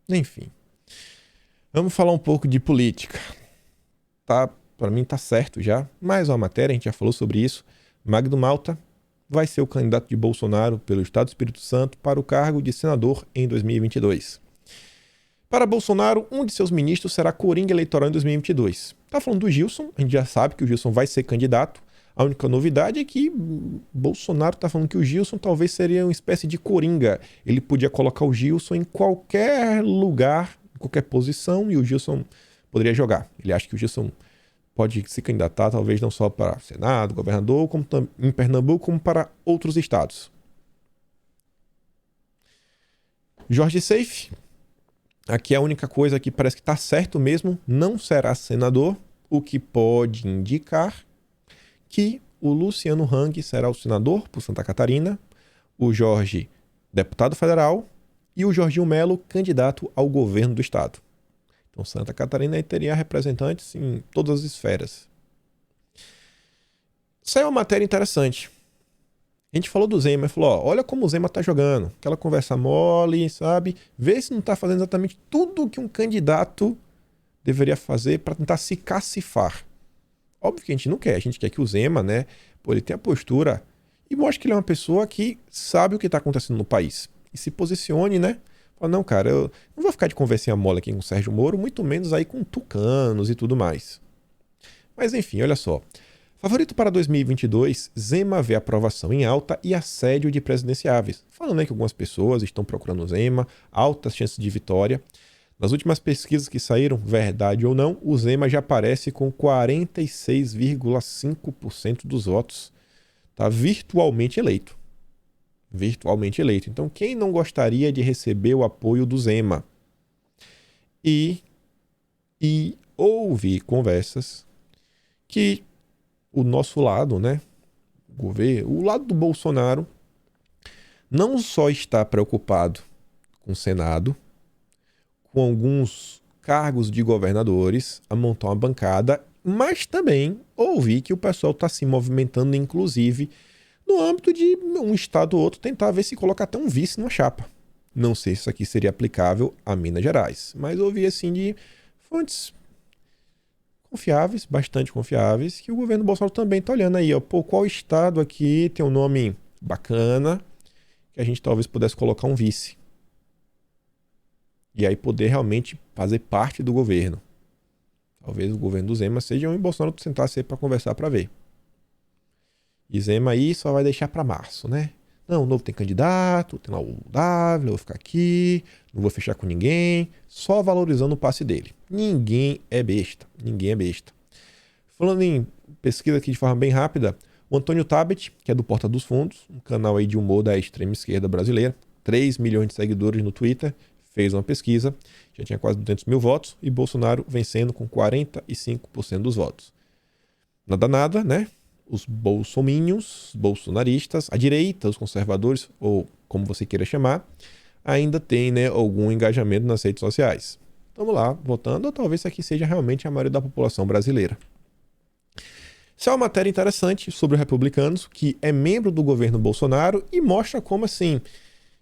Enfim. Vamos falar um pouco de política. Tá, para mim tá certo já. Mais uma matéria, a gente já falou sobre isso. Magno Malta vai ser o candidato de Bolsonaro pelo Estado do Espírito Santo para o cargo de senador em 2022. Para Bolsonaro, um de seus ministros será coringa eleitoral em 2022. Tá falando do Gilson, a gente já sabe que o Gilson vai ser candidato. A única novidade é que Bolsonaro está falando que o Gilson talvez seria uma espécie de coringa. Ele podia colocar o Gilson em qualquer lugar, em qualquer posição, e o Gilson poderia jogar. Ele acha que o Gilson pode se candidatar talvez não só para Senado, governador, como em Pernambuco, como para outros estados. Jorge Seife, aqui é a única coisa que parece que está certo mesmo, não será senador, o que pode indicar que o Luciano Hang será o senador por Santa Catarina, o Jorge, deputado federal, e o Jorginho Melo, candidato ao governo do estado. Então, Santa Catarina teria representantes em todas as esferas. Saiu uma matéria interessante. A gente falou do Zema e falou, ó, olha como o Zema tá jogando. Aquela conversa mole, sabe? Vê se não tá fazendo exatamente tudo que um candidato deveria fazer para tentar se cacifar. Óbvio que a gente não quer. A gente quer que o Zema, né, pô, ele tenha postura e mostre que ele é uma pessoa que sabe o que tá acontecendo no país. E se posicione, né? Fala, não, cara, eu não vou ficar de conversinha mole aqui com o Sérgio Moro, muito menos aí com tucanos e tudo mais. Mas enfim, olha só. Favorito para 2022, Zema vê aprovação em alta e assédio de presidenciáveis. Falando, né, que algumas pessoas estão procurando o Zema, altas chances de vitória. Nas últimas pesquisas que saíram, verdade ou não, o Zema já aparece com 46,5% dos votos. Está virtualmente eleito. Virtualmente eleito. Então, quem não gostaria de receber o apoio do Zema? E houve conversas que o nosso lado, né, o governo, o lado do Bolsonaro, não só está preocupado com o Senado, com alguns cargos de governadores, a montar uma bancada, mas também ouvi que o pessoal está se movimentando, inclusive, no âmbito de um estado ou outro tentar ver se coloca até um vice numa chapa. Não sei se isso aqui seria aplicável a Minas Gerais, mas ouvi assim de fontes confiáveis, bastante confiáveis, que o governo Bolsonaro também está olhando aí, ó, pô, qual estado aqui tem um nome bacana que a gente talvez pudesse colocar um vice. E aí poder realmente fazer parte do governo. Talvez o governo do Zema seja um e Bolsonaro sentasse aí para conversar para ver. E Zema aí só vai deixar para março, né? Não, o novo tem candidato, tem lá o W, eu vou ficar aqui, não vou fechar com ninguém, só valorizando o passe dele. Ninguém é besta, ninguém é besta. Falando em pesquisa aqui de forma bem rápida, o Antônio Tabet, que é do Porta dos Fundos, um canal aí de humor da extrema esquerda brasileira, 3 milhões de seguidores no Twitter, fez uma pesquisa, já tinha quase 200 mil votos, e Bolsonaro vencendo com 45% dos votos. Nada, né? os bolsominions, bolsonaristas, a direita, os conservadores, ou como você queira chamar, ainda tem, né, algum engajamento nas redes sociais. Vamos lá, votando, ou talvez isso aqui seja realmente a maioria da população brasileira. Isso é uma matéria interessante sobre os republicanos, que é membro do governo Bolsonaro e mostra como, assim,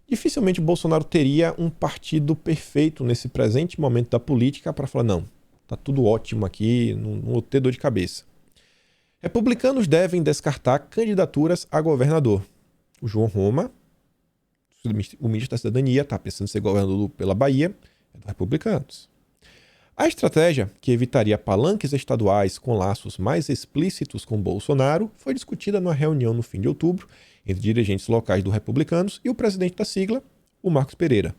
dificilmente o Bolsonaro teria um partido perfeito nesse presente momento da política para falar, não, tá tudo ótimo aqui, não vou ter dor de cabeça. Republicanos devem descartar candidaturas a governador. O João Roma, o ministro da Cidadania, está pensando em ser governador pela Bahia, é dos republicanos. A estratégia, que evitaria palanques estaduais com laços mais explícitos com Bolsonaro, foi discutida numa reunião no fim de outubro entre dirigentes locais do Republicanos e o presidente da sigla, o Marcos Pereira.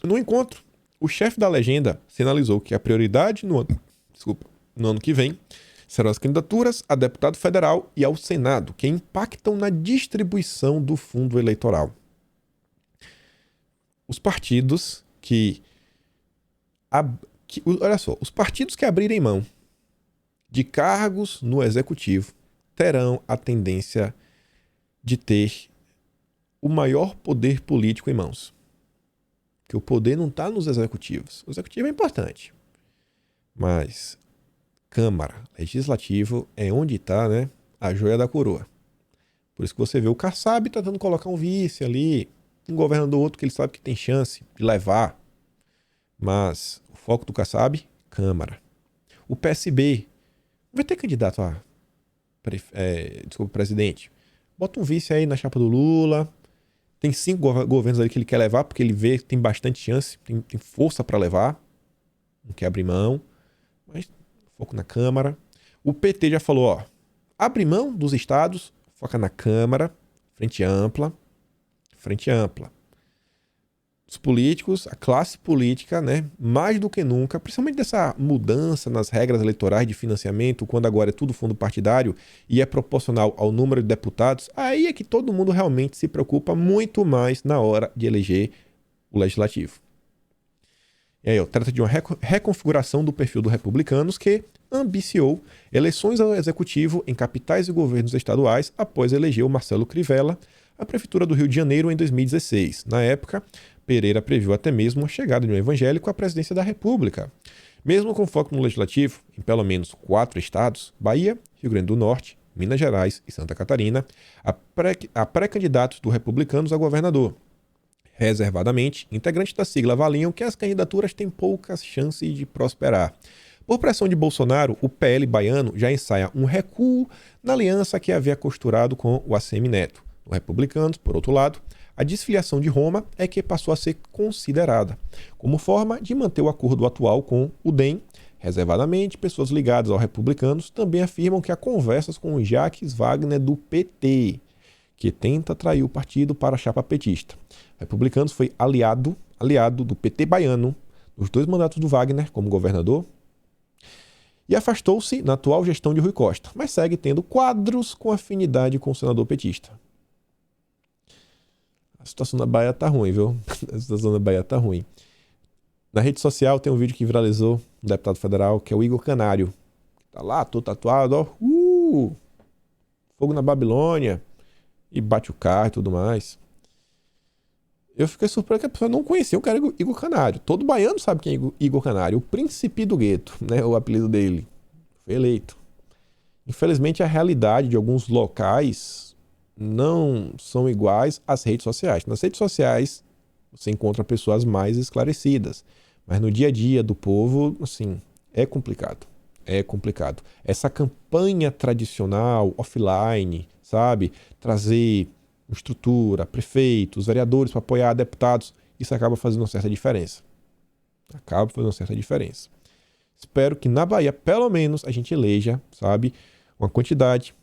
No encontro, o chefe da legenda sinalizou que a prioridade no ano que vem serão as candidaturas a deputado federal e ao Senado, que impactam na distribuição do fundo eleitoral. Os partidos os partidos que abrirem mão de cargos no executivo terão a tendência de ter o maior poder político em mãos. Porque o poder não está nos executivos. O executivo é importante, mas Câmara, Legislativo é onde está, né, a joia da coroa. Por isso que você vê o Kassab tentando colocar um vice ali, um governador outro que ele sabe que tem chance de levar. Mas o foco do Kassab, Câmara. O PSB vai ter candidato a presidente. Bota um vice aí na chapa do Lula. Tem 5 governos ali que ele quer levar, porque ele vê que tem bastante chance, tem força para levar. Não quer abrir mão. Mas foco na Câmara. O PT já falou, ó, abre mão dos estados, foca na Câmara, frente ampla. Os políticos, a classe política, né, mais do que nunca, principalmente dessa mudança nas regras eleitorais de financiamento, quando agora é tudo fundo partidário e é proporcional ao número de deputados, aí é que todo mundo realmente se preocupa muito mais na hora de eleger o legislativo. E aí, trata de uma reconfiguração do perfil dos republicanos que ambiciou eleições ao executivo em capitais e governos estaduais após eleger o Marcelo Crivella à Prefeitura do Rio de Janeiro em 2016. Na época, Pereira previu até mesmo a chegada de um evangélico à presidência da República. Mesmo com foco no legislativo, em pelo menos 4 estados, Bahia, Rio Grande do Norte, Minas Gerais e Santa Catarina, há pré-candidatos do Republicanos a governador. Reservadamente, integrantes da sigla avaliam que as candidaturas têm poucas chances de prosperar. Por pressão de Bolsonaro, o PL baiano já ensaia um recuo na aliança que havia costurado com o ACM Neto. Os republicanos, por outro lado, a desfiliação de Roma é que passou a ser considerada como forma de manter o acordo atual com o DEM. Reservadamente, pessoas ligadas aos republicanos também afirmam que há conversas com o Jacques Wagner do PT, que tenta atrair o partido para a chapa petista. Republicanos foi aliado do PT baiano nos 2 mandatos do Wagner como governador e afastou-se na atual gestão de Rui Costa, mas segue tendo quadros com afinidade com o senador petista. A situação na Bahia tá ruim, viu? A situação na Bahia tá ruim. Na rede social tem um vídeo que viralizou do deputado federal, que é o Igor Canário. Tá lá, todo tatuado, ó. Fogo na Babilônia. E bate o carro e tudo mais. Eu fiquei surpreso que a pessoa não conhecia o cara Igor Canário. Todo baiano sabe quem é Igor Canário. O príncipe do gueto, né? O apelido dele. Foi eleito. Infelizmente, a realidade de alguns locais não são iguais às redes sociais. Nas redes sociais, você encontra pessoas mais esclarecidas. Mas no dia a dia do povo, assim, é complicado. É complicado. Essa campanha tradicional, offline, sabe? Trazer estrutura, prefeitos, vereadores para apoiar deputados, isso acaba fazendo uma certa diferença. Espero que na Bahia, pelo menos, a gente eleja, sabe, uma quantidade,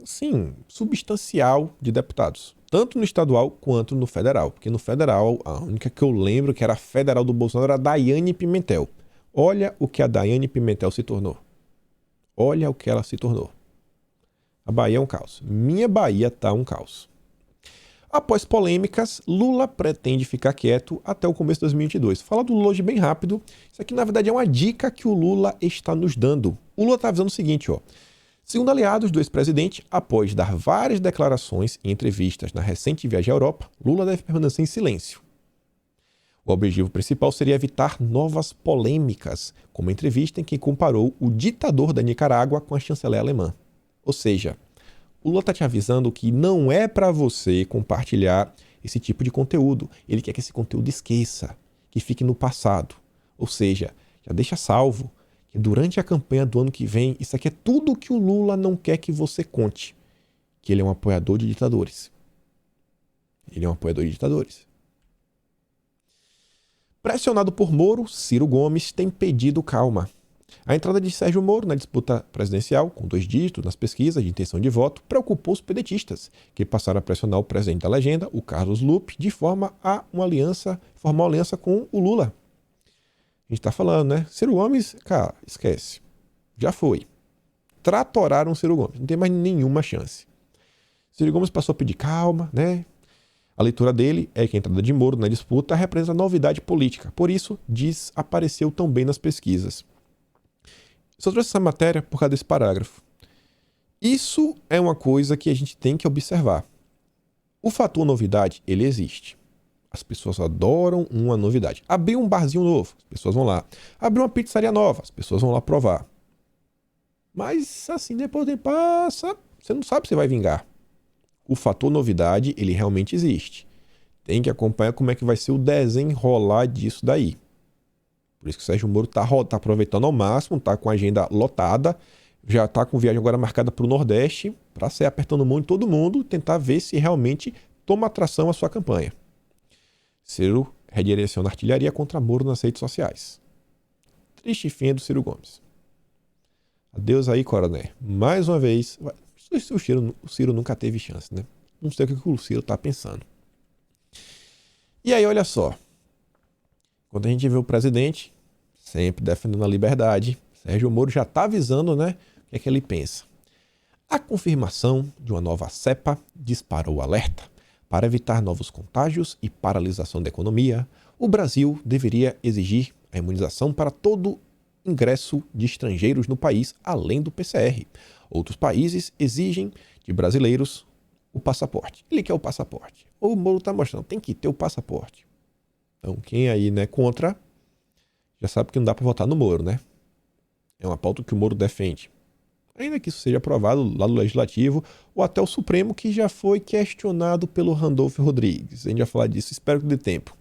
sim, substancial de deputados. Tanto no estadual quanto no federal. Porque no federal, a única que eu lembro que era a federal do Bolsonaro era a Daiane Pimentel. Olha o que a Daiane Pimentel se tornou. Olha o que ela se tornou. A Bahia é um caos. Minha Bahia tá um caos. Após polêmicas, Lula pretende ficar quieto até o começo de 2022. Fala do Lula hoje bem rápido. Isso aqui, na verdade, é uma dica que o Lula está nos dando. O Lula está avisando o seguinte, ó. Segundo aliados do ex-presidente, após dar várias declarações e entrevistas na recente viagem à Europa, Lula deve permanecer em silêncio. O objetivo principal seria evitar novas polêmicas, como a entrevista em que comparou o ditador da Nicarágua com a chanceler alemã. Ou seja, o Lula está te avisando que não é para você compartilhar esse tipo de conteúdo. Ele quer que esse conteúdo esqueça, que fique no passado. Ou seja, já deixa salvo que durante a campanha do ano que vem, isso aqui é tudo que o Lula não quer que você conte. Que ele é um apoiador de ditadores. Ele é um apoiador de ditadores. Pressionado por Moro, Ciro Gomes tem pedido calma. A entrada de Sérgio Moro na disputa presidencial, com 2 dígitos nas pesquisas de intenção de voto, preocupou os pedetistas, que passaram a pressionar o presidente da legenda, o Carlos Lupe, de forma a formar uma aliança com o Lula. A gente tá falando, né? Ciro Gomes, cara, esquece. Já foi. Tratoraram Ciro Gomes, não tem mais nenhuma chance. Ciro Gomes passou a pedir calma, né? A leitura dele é que a entrada de Moro na disputa representa novidade política. Por isso, apareceu tão bem nas pesquisas. Só trouxe essa matéria por causa desse parágrafo. Isso é uma coisa que a gente tem que observar. O fator novidade, ele existe. As pessoas adoram uma novidade. Abriu um barzinho novo, as pessoas vão lá. Abriu uma pizzaria nova, as pessoas vão lá provar. Mas, assim, depois do tempo passa, você não sabe se vai vingar. O fator novidade, ele realmente existe. Tem que acompanhar como é que vai ser o desenrolar disso daí. Por isso que o Sérgio Moro tá aproveitando ao máximo, tá com a agenda lotada, já tá com viagem agora marcada para o Nordeste, para sair apertando mão em todo mundo, tentar ver se realmente toma atração a sua campanha. Ciro redireciona artilharia contra Moro nas redes sociais. Triste fim do Ciro Gomes. Adeus aí, Coroné. Mais uma vez... O Ciro nunca teve chance, né? Não sei o que o Ciro tá pensando. E aí, olha só. Quando a gente vê o presidente, sempre defendendo a liberdade, Sérgio Moro já tá avisando, né? O que ele pensa. A confirmação de uma nova cepa disparou o alerta. Para evitar novos contágios e paralisação da economia, o Brasil deveria exigir a imunização para todo ingresso de estrangeiros no país, além do PCR. Outros países exigem de brasileiros o passaporte. Ele quer o passaporte. O Moro está mostrando, tem que ter o passaporte. Então, quem aí, né, contra, já sabe que não dá para votar no Moro, né? É uma pauta que o Moro defende. Ainda que isso seja aprovado lá no Legislativo ou até o Supremo, que já foi questionado pelo Randolfo Rodrigues. A gente vai falar disso, espero que dê tempo.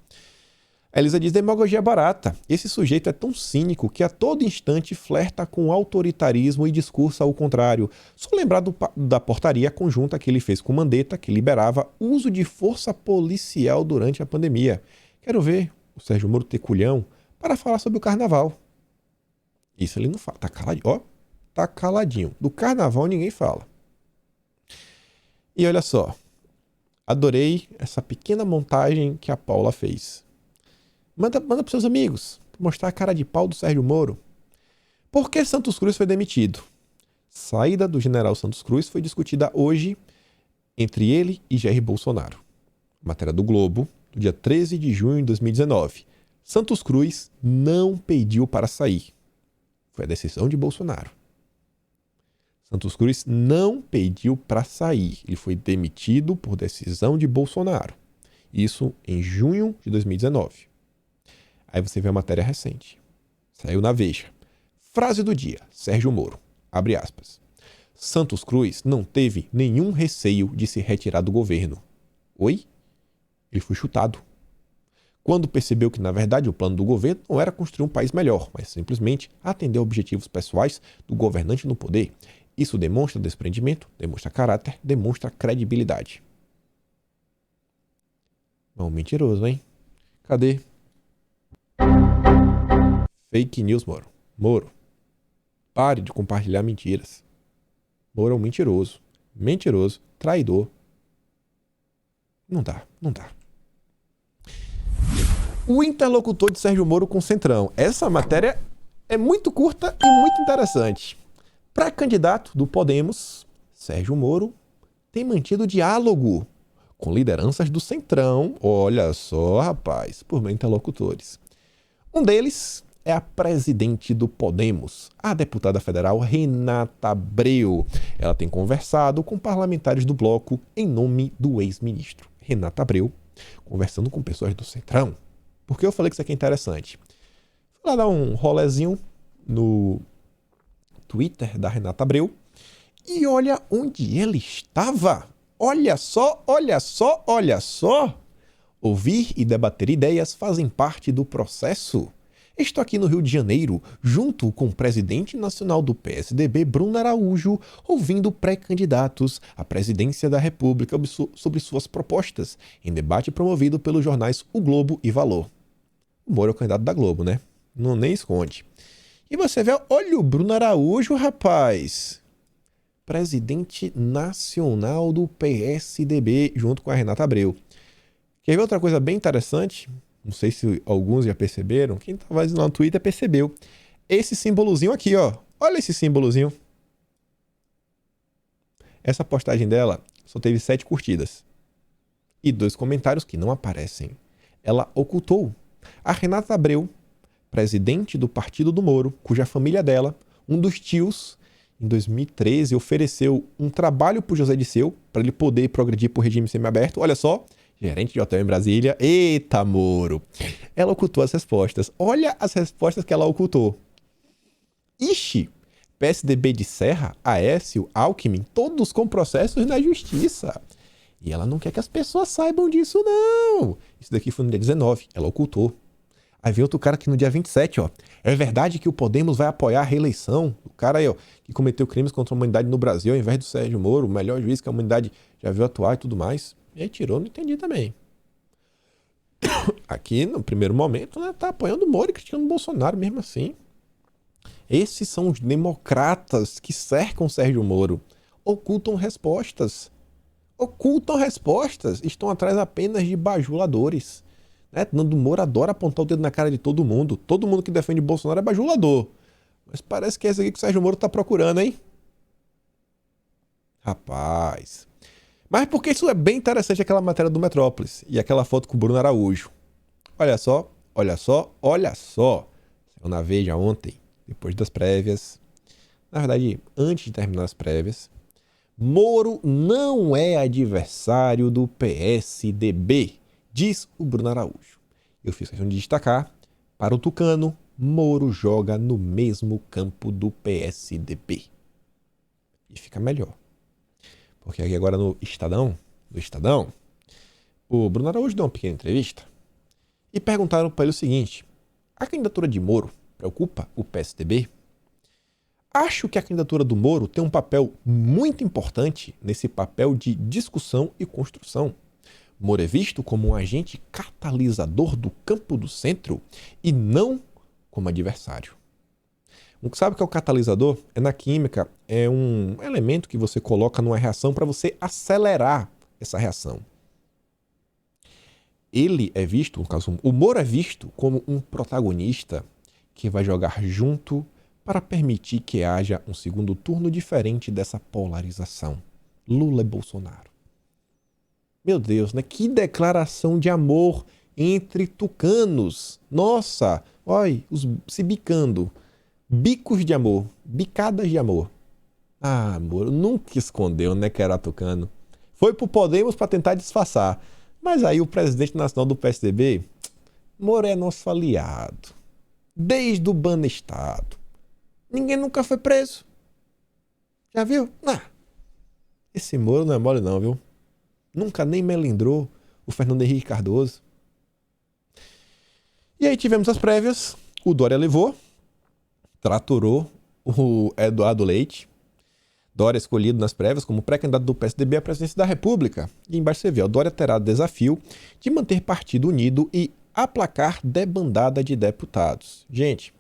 A Elisa diz, demagogia barata. Esse sujeito é tão cínico que a todo instante flerta com autoritarismo e discursa ao contrário. Só lembrar da portaria conjunta que ele fez com Mandetta, que liberava uso de força policial durante a pandemia. Quero ver o Sérgio Moro ter culhão para falar sobre o carnaval. Isso ele não fala. Tá caladinho. Ó, tá caladinho. Do carnaval ninguém fala. E olha só. Adorei essa pequena montagem que a Paula fez. Manda para seus amigos, pra mostrar a cara de pau do Sérgio Moro. Por que Santos Cruz foi demitido? Saída do general Santos Cruz foi discutida hoje entre ele e Jair Bolsonaro. Matéria do Globo, do dia 13 de junho de 2019. Santos Cruz não pediu para sair. Foi a decisão de Bolsonaro. Santos Cruz não pediu para sair. Ele foi demitido por decisão de Bolsonaro. Isso em junho de 2019. Aí você vê a matéria recente. Saiu na Veja. Frase do dia, Sérgio Moro. Abre aspas. Santos Cruz não teve nenhum receio de se retirar do governo. Oi? Ele foi chutado. Quando percebeu que, na verdade, o plano do governo não era construir um país melhor, mas simplesmente atender objetivos pessoais do governante no poder. Isso demonstra desprendimento, demonstra caráter, demonstra credibilidade. Não, mentiroso, hein? Cadê? Fake news, Moro. Moro, pare de compartilhar mentiras. Moro é um mentiroso. Mentiroso, traidor. Não dá. O interlocutor de Sérgio Moro com o Centrão. Essa matéria é muito curta e muito interessante. Pré-candidato do Podemos, Sérgio Moro tem mantido diálogo com lideranças do Centrão. Olha só, rapaz, por meio de interlocutores. Um deles é a presidente do Podemos, a deputada federal Renata Abreu. Ela tem conversado com parlamentares do bloco em nome do ex-ministro. Renata Abreu conversando com pessoas do Centrão. Por que eu falei que isso aqui é interessante? Fui lá dar um rolezinho no Twitter da Renata Abreu e olha onde ela estava. Olha só, olha só, olha só. Ouvir e debater ideias fazem parte do processo. Estou aqui no Rio de Janeiro, junto com o presidente nacional do PSDB, Bruno Araújo, ouvindo pré-candidatos à presidência da República sobre suas propostas, em debate promovido pelos jornais O Globo e Valor. O Moro é o candidato da Globo, né? Não nem esconde. E você vê, olha o Bruno Araújo, rapaz. Presidente nacional do PSDB, junto com a Renata Abreu. Quer ver outra coisa bem interessante? Não sei se alguns já perceberam. Quem estava lá no Twitter percebeu. Esse símbolozinho aqui, ó. Olha esse símbolozinho. Essa postagem dela só teve 7 curtidas. E 2 comentários que não aparecem. Ela ocultou. A Renata Abreu, presidente do Partido do Moro, cuja família dela, um dos tios, em 2013, ofereceu um trabalho para o José Dirceu, para ele poder progredir para o regime semiaberto. Olha só. Gerente de hotel em Brasília. Eita, Moro! Ela ocultou as respostas. Olha as respostas que ela ocultou. Ixi! PSDB de Serra, Aécio, Alckmin, todos com processos na justiça. E ela não quer que as pessoas saibam disso, não. Isso daqui foi no dia 19. Ela ocultou. Aí veio outro cara aqui no dia 27, ó. É verdade que o Podemos vai apoiar a reeleição? O cara aí, ó, que cometeu crimes contra a humanidade no Brasil, ao invés do Sérgio Moro, o melhor juiz que a humanidade já viu atuar e tudo mais. E aí tirou, não entendi também. Aqui, no primeiro momento, né, tá apoiando o Moro e criticando o Bolsonaro mesmo assim. Esses são os democratas que cercam Sérgio Moro. Ocultam respostas. Ocultam respostas. Estão atrás apenas de bajuladores. Né? Nando Moura adora apontar o dedo na cara de todo mundo. Todo mundo que defende Bolsonaro é bajulador. Mas parece que é esse aqui que o Sérgio Moro tá procurando, hein? Rapaz... Mas porque isso é bem interessante, aquela matéria do Metrópolis e aquela foto com o Bruno Araújo. Olha só, olha só, olha só. Saiu na Veja ontem, depois das prévias. Na verdade, antes de terminar as prévias. Moro não é adversário do PSDB, diz o Bruno Araújo. Eu fiz questão de destacar, para o tucano, Moro joga no mesmo campo do PSDB. E fica melhor. Porque aqui agora no Estadão, o Bruno Araújo deu uma pequena entrevista e perguntaram para ele o seguinte: a candidatura de Moro preocupa o PSDB? Acho que a candidatura do Moro tem um papel muito importante nesse papel de discussão e construção. Moro é visto como um agente catalisador do campo do centro e não como adversário. Sabe o que é o catalisador? É na química, é um elemento que você coloca numa reação para você acelerar essa reação. Ele é visto, no caso, o Moro é visto como um protagonista que vai jogar junto para permitir que haja um segundo turno diferente dessa polarização. Lula e Bolsonaro. Meu Deus, né? Que declaração de amor entre tucanos. Nossa, olha, se bicando. Bicos de amor, bicadas de amor. Ah, Moro nunca escondeu, né, que era tucano. Foi pro Podemos para tentar disfarçar. Mas aí o presidente nacional do PSDB, Moro é nosso aliado. Desde o Banestado. Ninguém nunca foi preso. Já viu? Esse Moro não é mole não, viu? Nunca nem melindrou o Fernando Henrique Cardoso. E aí tivemos as prévias. O Dória levou. Tratorou o Eduardo Leite. Dória escolhido nas prévias como pré-candidato do PSDB à presidência da República. E embaixo você vê, o Dória terá o desafio de manter partido unido e aplacar debandada de deputados. Gente,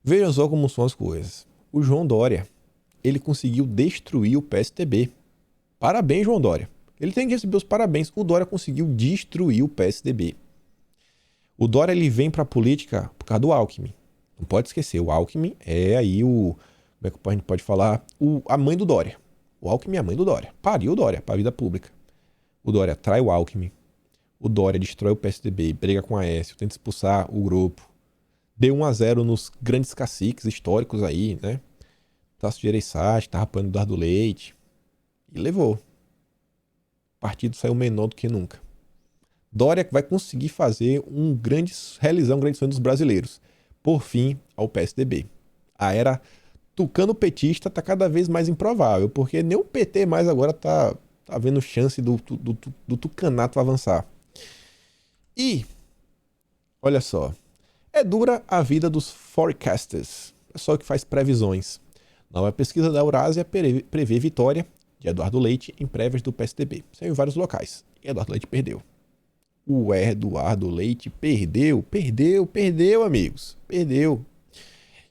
vejam só como são as coisas. O João Dória, ele conseguiu destruir o PSDB. Parabéns, João Dória. Ele tem que receber os parabéns. O Dória conseguiu destruir o PSDB. O Dória, ele vem para a política por causa do Alckmin. Não pode esquecer, o Alckmin é aí o... Como é que a gente pode falar? A mãe do Dória. O Alckmin é a mãe do Dória. Pariu o Dória para a vida pública. O Dória trai o Alckmin. O Dória destrói o PSDB, briga com a Aécio, tenta expulsar o grupo. deu 1-0 nos grandes caciques históricos aí, né? Tasso Gereissati, tava apoiando o Eduardo Leite. E levou. O partido saiu menor do que nunca. Dória vai conseguir realizar um grande sonho dos brasileiros. Por fim, ao PSDB. A era tucano-petista tá cada vez mais improvável, porque nem o PT mais agora tá vendo chance do tucanato avançar. E, olha só, é dura a vida dos forecasters, pessoal que faz previsões. Nova pesquisa da Eurásia prevê vitória de Eduardo Leite em prévias do PSDB. Saiu em vários locais. E Eduardo Leite perdeu. O Eduardo Leite perdeu, amigos. Perdeu.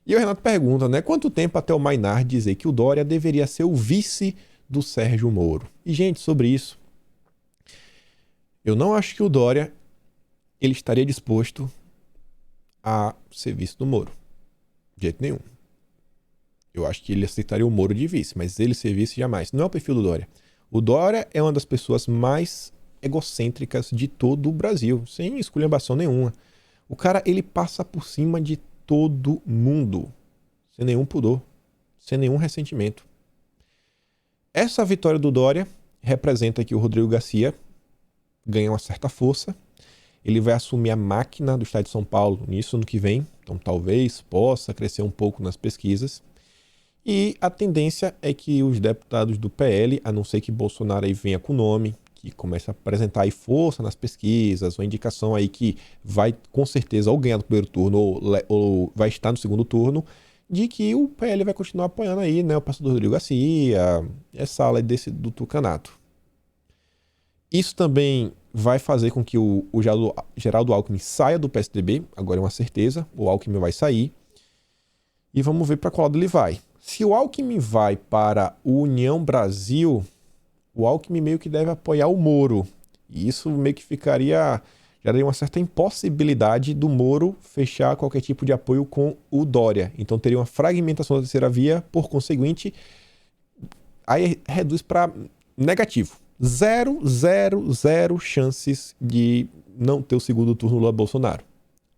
E o Renato pergunta, né? Quanto tempo até o Maynard dizer que o Dória deveria ser o vice do Sérgio Moro? E, gente, sobre isso, eu não acho que o Dória ele estaria disposto a ser vice do Moro. De jeito nenhum. Eu acho que ele aceitaria o Moro de vice, mas ele ser vice jamais. Não é o perfil do Dória. O Dória é uma das pessoas mais egocêntricas de todo o Brasil, sem esculhambação nenhuma. O cara, ele passa por cima de todo mundo, sem nenhum pudor, sem nenhum ressentimento. Essa vitória do Dória representa que o Rodrigo Garcia ganha uma certa força. Ele vai assumir a máquina do estado de São Paulo nisso ano que vem, então talvez possa crescer um pouco nas pesquisas. E a tendência é que os deputados do PL, a não ser que Bolsonaro aí venha com o nome, que comece a apresentar aí força nas pesquisas, uma indicação aí que vai com certeza ou ganhar no primeiro turno ou vai estar no segundo turno, de que o PL vai continuar apoiando aí, né, o pastor Rodrigo Garcia, essa ala do tucanato. Isso também vai fazer com que o Geraldo Alckmin saia do PSDB, agora é uma certeza, o Alckmin vai sair, e vamos ver para qual lado ele vai. Se o Alckmin vai para o União Brasil, o Alckmin meio que deve apoiar o Moro. E isso meio que geraria uma certa impossibilidade do Moro fechar qualquer tipo de apoio com o Dória. Então teria uma fragmentação da terceira via, por conseguinte, aí reduz para negativo. 0 chances de não ter o segundo turno Lula-Bolsonaro.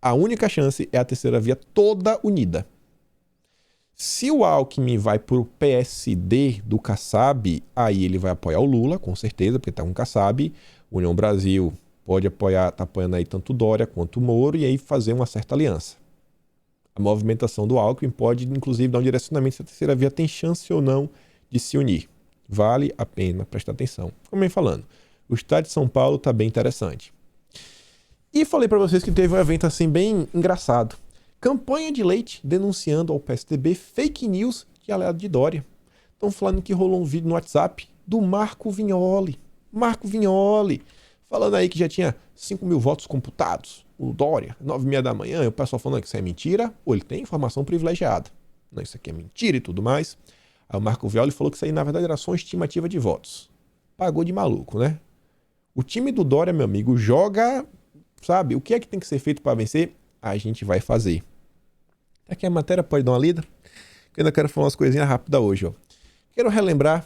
A única chance é a terceira via toda unida. Se o Alckmin vai para o PSD do Kassab, aí ele vai apoiar o Lula, com certeza, porque está com o Kassab. União Brasil pode apoiar, está apoiando aí tanto o Dória quanto o Moro, e aí fazer uma certa aliança. A movimentação do Alckmin pode, inclusive, dar um direcionamento se a terceira via tem chance ou não de se unir. Vale a pena prestar atenção. Como eu falando, o estado de São Paulo está bem interessante. E falei para vocês que teve um evento assim bem engraçado. Campanha de Leite denunciando ao PSDB fake news que é aliado de Dória. Estão falando que rolou um vídeo no WhatsApp do Marco Vignoli. Marco Vignoli, falando aí que já tinha 5 mil votos computados. O Dória, 9h30 da manhã, e o pessoal falando que isso é mentira, ou ele tem informação privilegiada. Não, isso aqui é mentira e tudo mais. Aí o Marco Vignoli falou que isso aí, na verdade, era só uma estimativa de votos. Pagou de maluco, né? O time do Dória, meu amigo, joga, sabe? O que é que tem que ser feito para vencer? A gente vai fazer. Aqui a matéria pode dar uma lida. Eu ainda quero falar umas coisinhas rápidas hoje, ó. Quero relembrar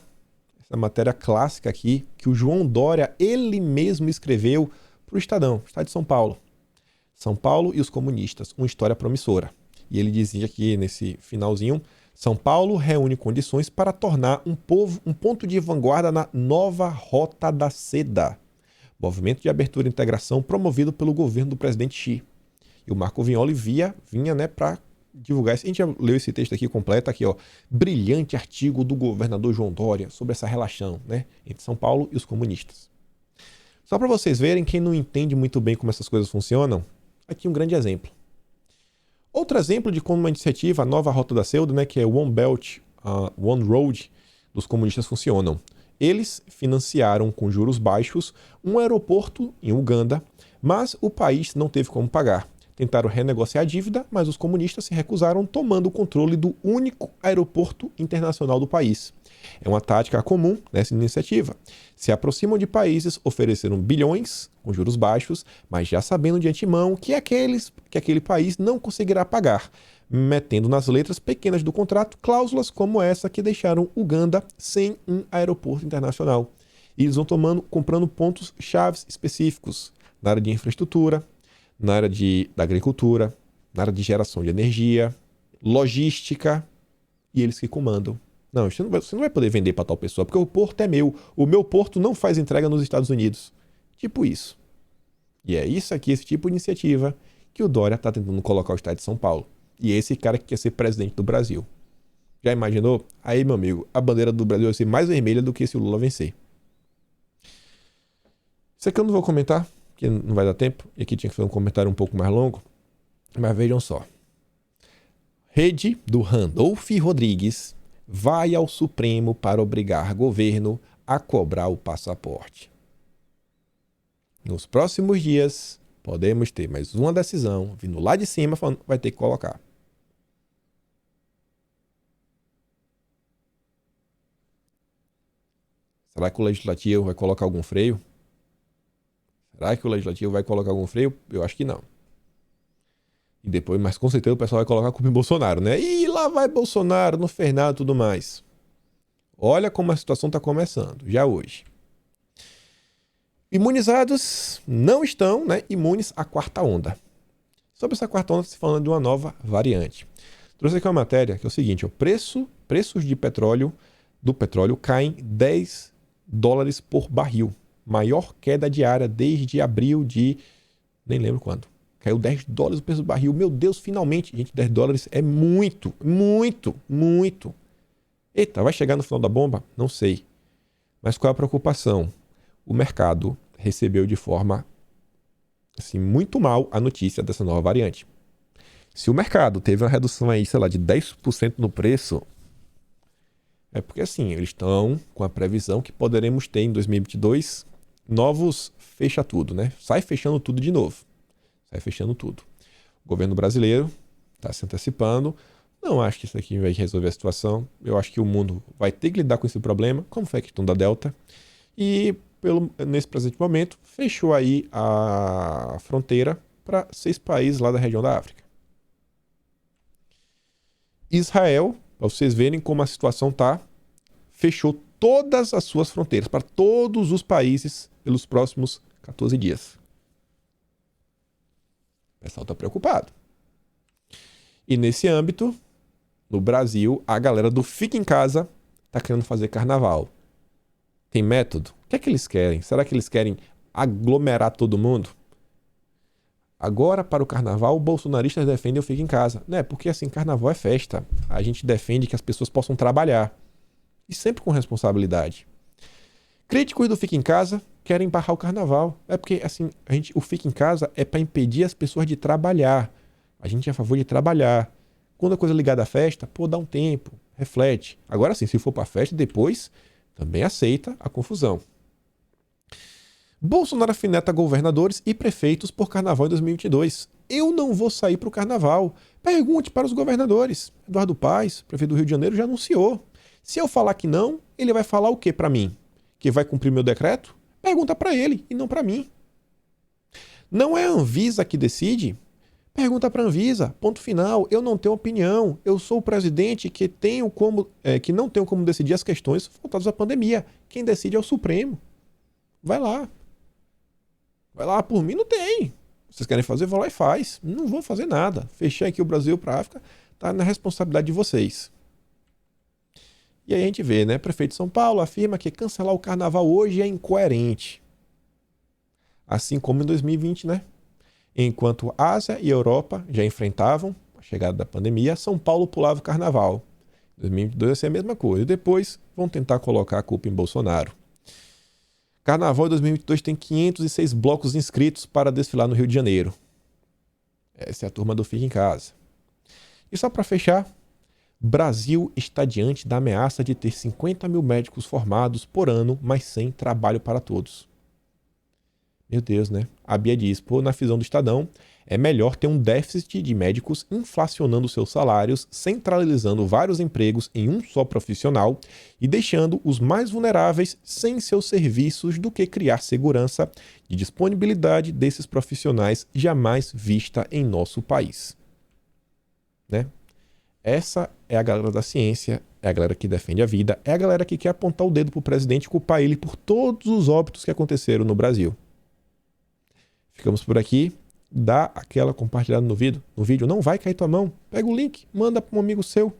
essa matéria clássica aqui, que o João Dória, ele mesmo escreveu para o Estadão, Estado de São Paulo. São Paulo e os comunistas, uma história promissora. E ele dizia aqui nesse finalzinho, São Paulo reúne condições para tornar um ponto de vanguarda na nova Rota da Seda, movimento de abertura e integração promovido pelo governo do presidente Xi. E o Marco Vignoli vinha, né, para divulgar isso. A gente já leu esse texto aqui completo, aqui, ó. Brilhante artigo do governador João Dória sobre essa relação, né, entre São Paulo e os comunistas. Só para vocês verem, quem não entende muito bem como essas coisas funcionam, aqui um grande exemplo. Outro exemplo de como uma iniciativa, a nova Rota da Seda, né, que é One Belt, One Road, dos comunistas funcionam. Eles financiaram com juros baixos um aeroporto em Uganda, mas o país não teve como pagar. Tentaram renegociar a dívida, mas os comunistas se recusaram, tomando o controle do único aeroporto internacional do país. É uma tática comum nessa iniciativa. Se aproximam de países, ofereceram bilhões com juros baixos, mas já sabendo de antemão que aquele país não conseguirá pagar, metendo nas letras pequenas do contrato cláusulas como essa que deixaram Uganda sem um aeroporto internacional. E eles vão comprando pontos chaves específicos na área de infraestrutura, na área da agricultura, na área de geração de energia, logística, e eles que comandam. Não, você não vai poder vender para tal pessoa, porque o porto é meu. O meu porto não faz entrega nos Estados Unidos. Tipo isso. E é isso aqui, esse tipo de iniciativa que o Dória está tentando colocar o estado de São Paulo. E esse cara que quer ser presidente do Brasil. Já imaginou? Aí, meu amigo, a bandeira do Brasil vai ser mais vermelha do que se o Lula vencer. Isso aqui eu não vou comentar, porque não vai dar tempo. E aqui tinha que fazer um comentário um pouco mais longo. Mas vejam só. Rede do Randolph Rodrigues vai ao Supremo para obrigar governo a cobrar o passaporte. Nos próximos dias, podemos ter mais uma decisão vindo lá de cima falando vai ter que colocar. Será que o Legislativo vai colocar algum freio? Será que o Legislativo vai colocar algum freio? Eu acho que não. E depois, mas com certeza o pessoal vai colocar a culpa em Bolsonaro, né? E lá vai Bolsonaro, não fez nada e tudo mais. Olha como a situação está começando, já hoje. Imunizados não estão, né, imunes à quarta onda. Sobre essa quarta onda, se falando de uma nova variante. Trouxe aqui uma matéria que é o seguinte: preços de petróleo, do petróleo caem $10 por barril. Maior queda diária desde abril de... nem lembro quando. Caiu $10 o preço do barril. Meu Deus, finalmente. Gente, $10 é muito, muito, muito. Eita, vai chegar no final da bomba? Não sei. Mas qual é a preocupação? O mercado recebeu de forma assim, muito mal a notícia dessa nova variante. Se o mercado teve uma redução aí, sei lá, de 10% no preço, é porque assim, eles estão com a previsão que poderemos ter em 2022 novos fecha tudo, né? Sai fechando tudo de novo. Sai fechando tudo. O governo brasileiro está se antecipando. Não acho que isso aqui vai resolver a situação. Eu acho que o mundo vai ter que lidar com esse problema, como foi a questão da Delta. E nesse presente momento, fechou aí a fronteira para 6 países lá da região da África. Israel, para vocês verem como a situação está, fechou todas as suas fronteiras para todos os países pelos próximos 14 dias. O pessoal está preocupado. E nesse âmbito, no Brasil, a galera do Fica em Casa está querendo fazer carnaval. Tem método? O que é que eles querem? Será que eles querem aglomerar todo mundo? Agora, para o carnaval, bolsonaristas defendem o Fica em Casa. Né? Porque assim, carnaval é festa. A gente defende que as pessoas possam trabalhar. E sempre com responsabilidade. Críticos do Fica em Casa querem barrar o carnaval. É porque assim, o Fica em Casa é para impedir as pessoas de trabalhar. A gente é a favor de trabalhar. Quando a coisa é ligada à festa, pô, dá um tempo, reflete. Agora sim, se for para festa, depois também aceita a confusão. Bolsonaro afineta governadores e prefeitos por carnaval em 2022. Eu não vou sair para o carnaval. Pergunte para os governadores. Eduardo Paes, prefeito do Rio de Janeiro, já anunciou. Se eu falar que não, ele vai falar o quê para mim? Que vai cumprir meu decreto? Pergunta para ele e não para mim. Não é a Anvisa que decide? Pergunta para a Anvisa. Ponto final. Eu não tenho opinião. Eu sou o presidente que não tenho como decidir as questões voltadas à pandemia. Quem decide é o Supremo. Vai lá. Vai lá, por mim não tem. Vocês querem fazer, vão lá e faz. Não vou fazer nada. Fechei aqui o Brasil para a África, tá na responsabilidade de vocês. E aí a gente vê, né? Prefeito de São Paulo afirma que cancelar o carnaval hoje é incoerente. Assim como em 2020, né? Enquanto Ásia e Europa já enfrentavam a chegada da pandemia, São Paulo pulava o carnaval. Em 2022 vai ser a mesma coisa. E depois vão tentar colocar a culpa em Bolsonaro. Carnaval de 2022 tem 506 blocos inscritos para desfilar no Rio de Janeiro. Essa é a turma do Fica em Casa. E só para fechar, Brasil está diante da ameaça de ter 50 mil médicos formados por ano, mas sem trabalho para todos. Meu Deus, né? A Bia diz, na visão do Estadão, é melhor ter um déficit de médicos inflacionando seus salários, centralizando vários empregos em um só profissional e deixando os mais vulneráveis sem seus serviços do que criar segurança de disponibilidade desses profissionais jamais vista em nosso país. Né? Essa é a galera da ciência, é a galera que defende a vida, é a galera que quer apontar o dedo para o presidente e culpar ele por todos os óbitos que aconteceram no Brasil. Ficamos por aqui. dá aquela compartilhada no vídeo. Não vai cair tua mão. Pega o link, manda para um amigo seu.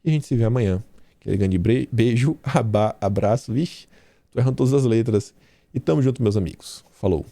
E a gente se vê amanhã. Aquele grande beijo, abraço. Vixe, tô errando todas as letras. E tamo junto, meus amigos. Falou.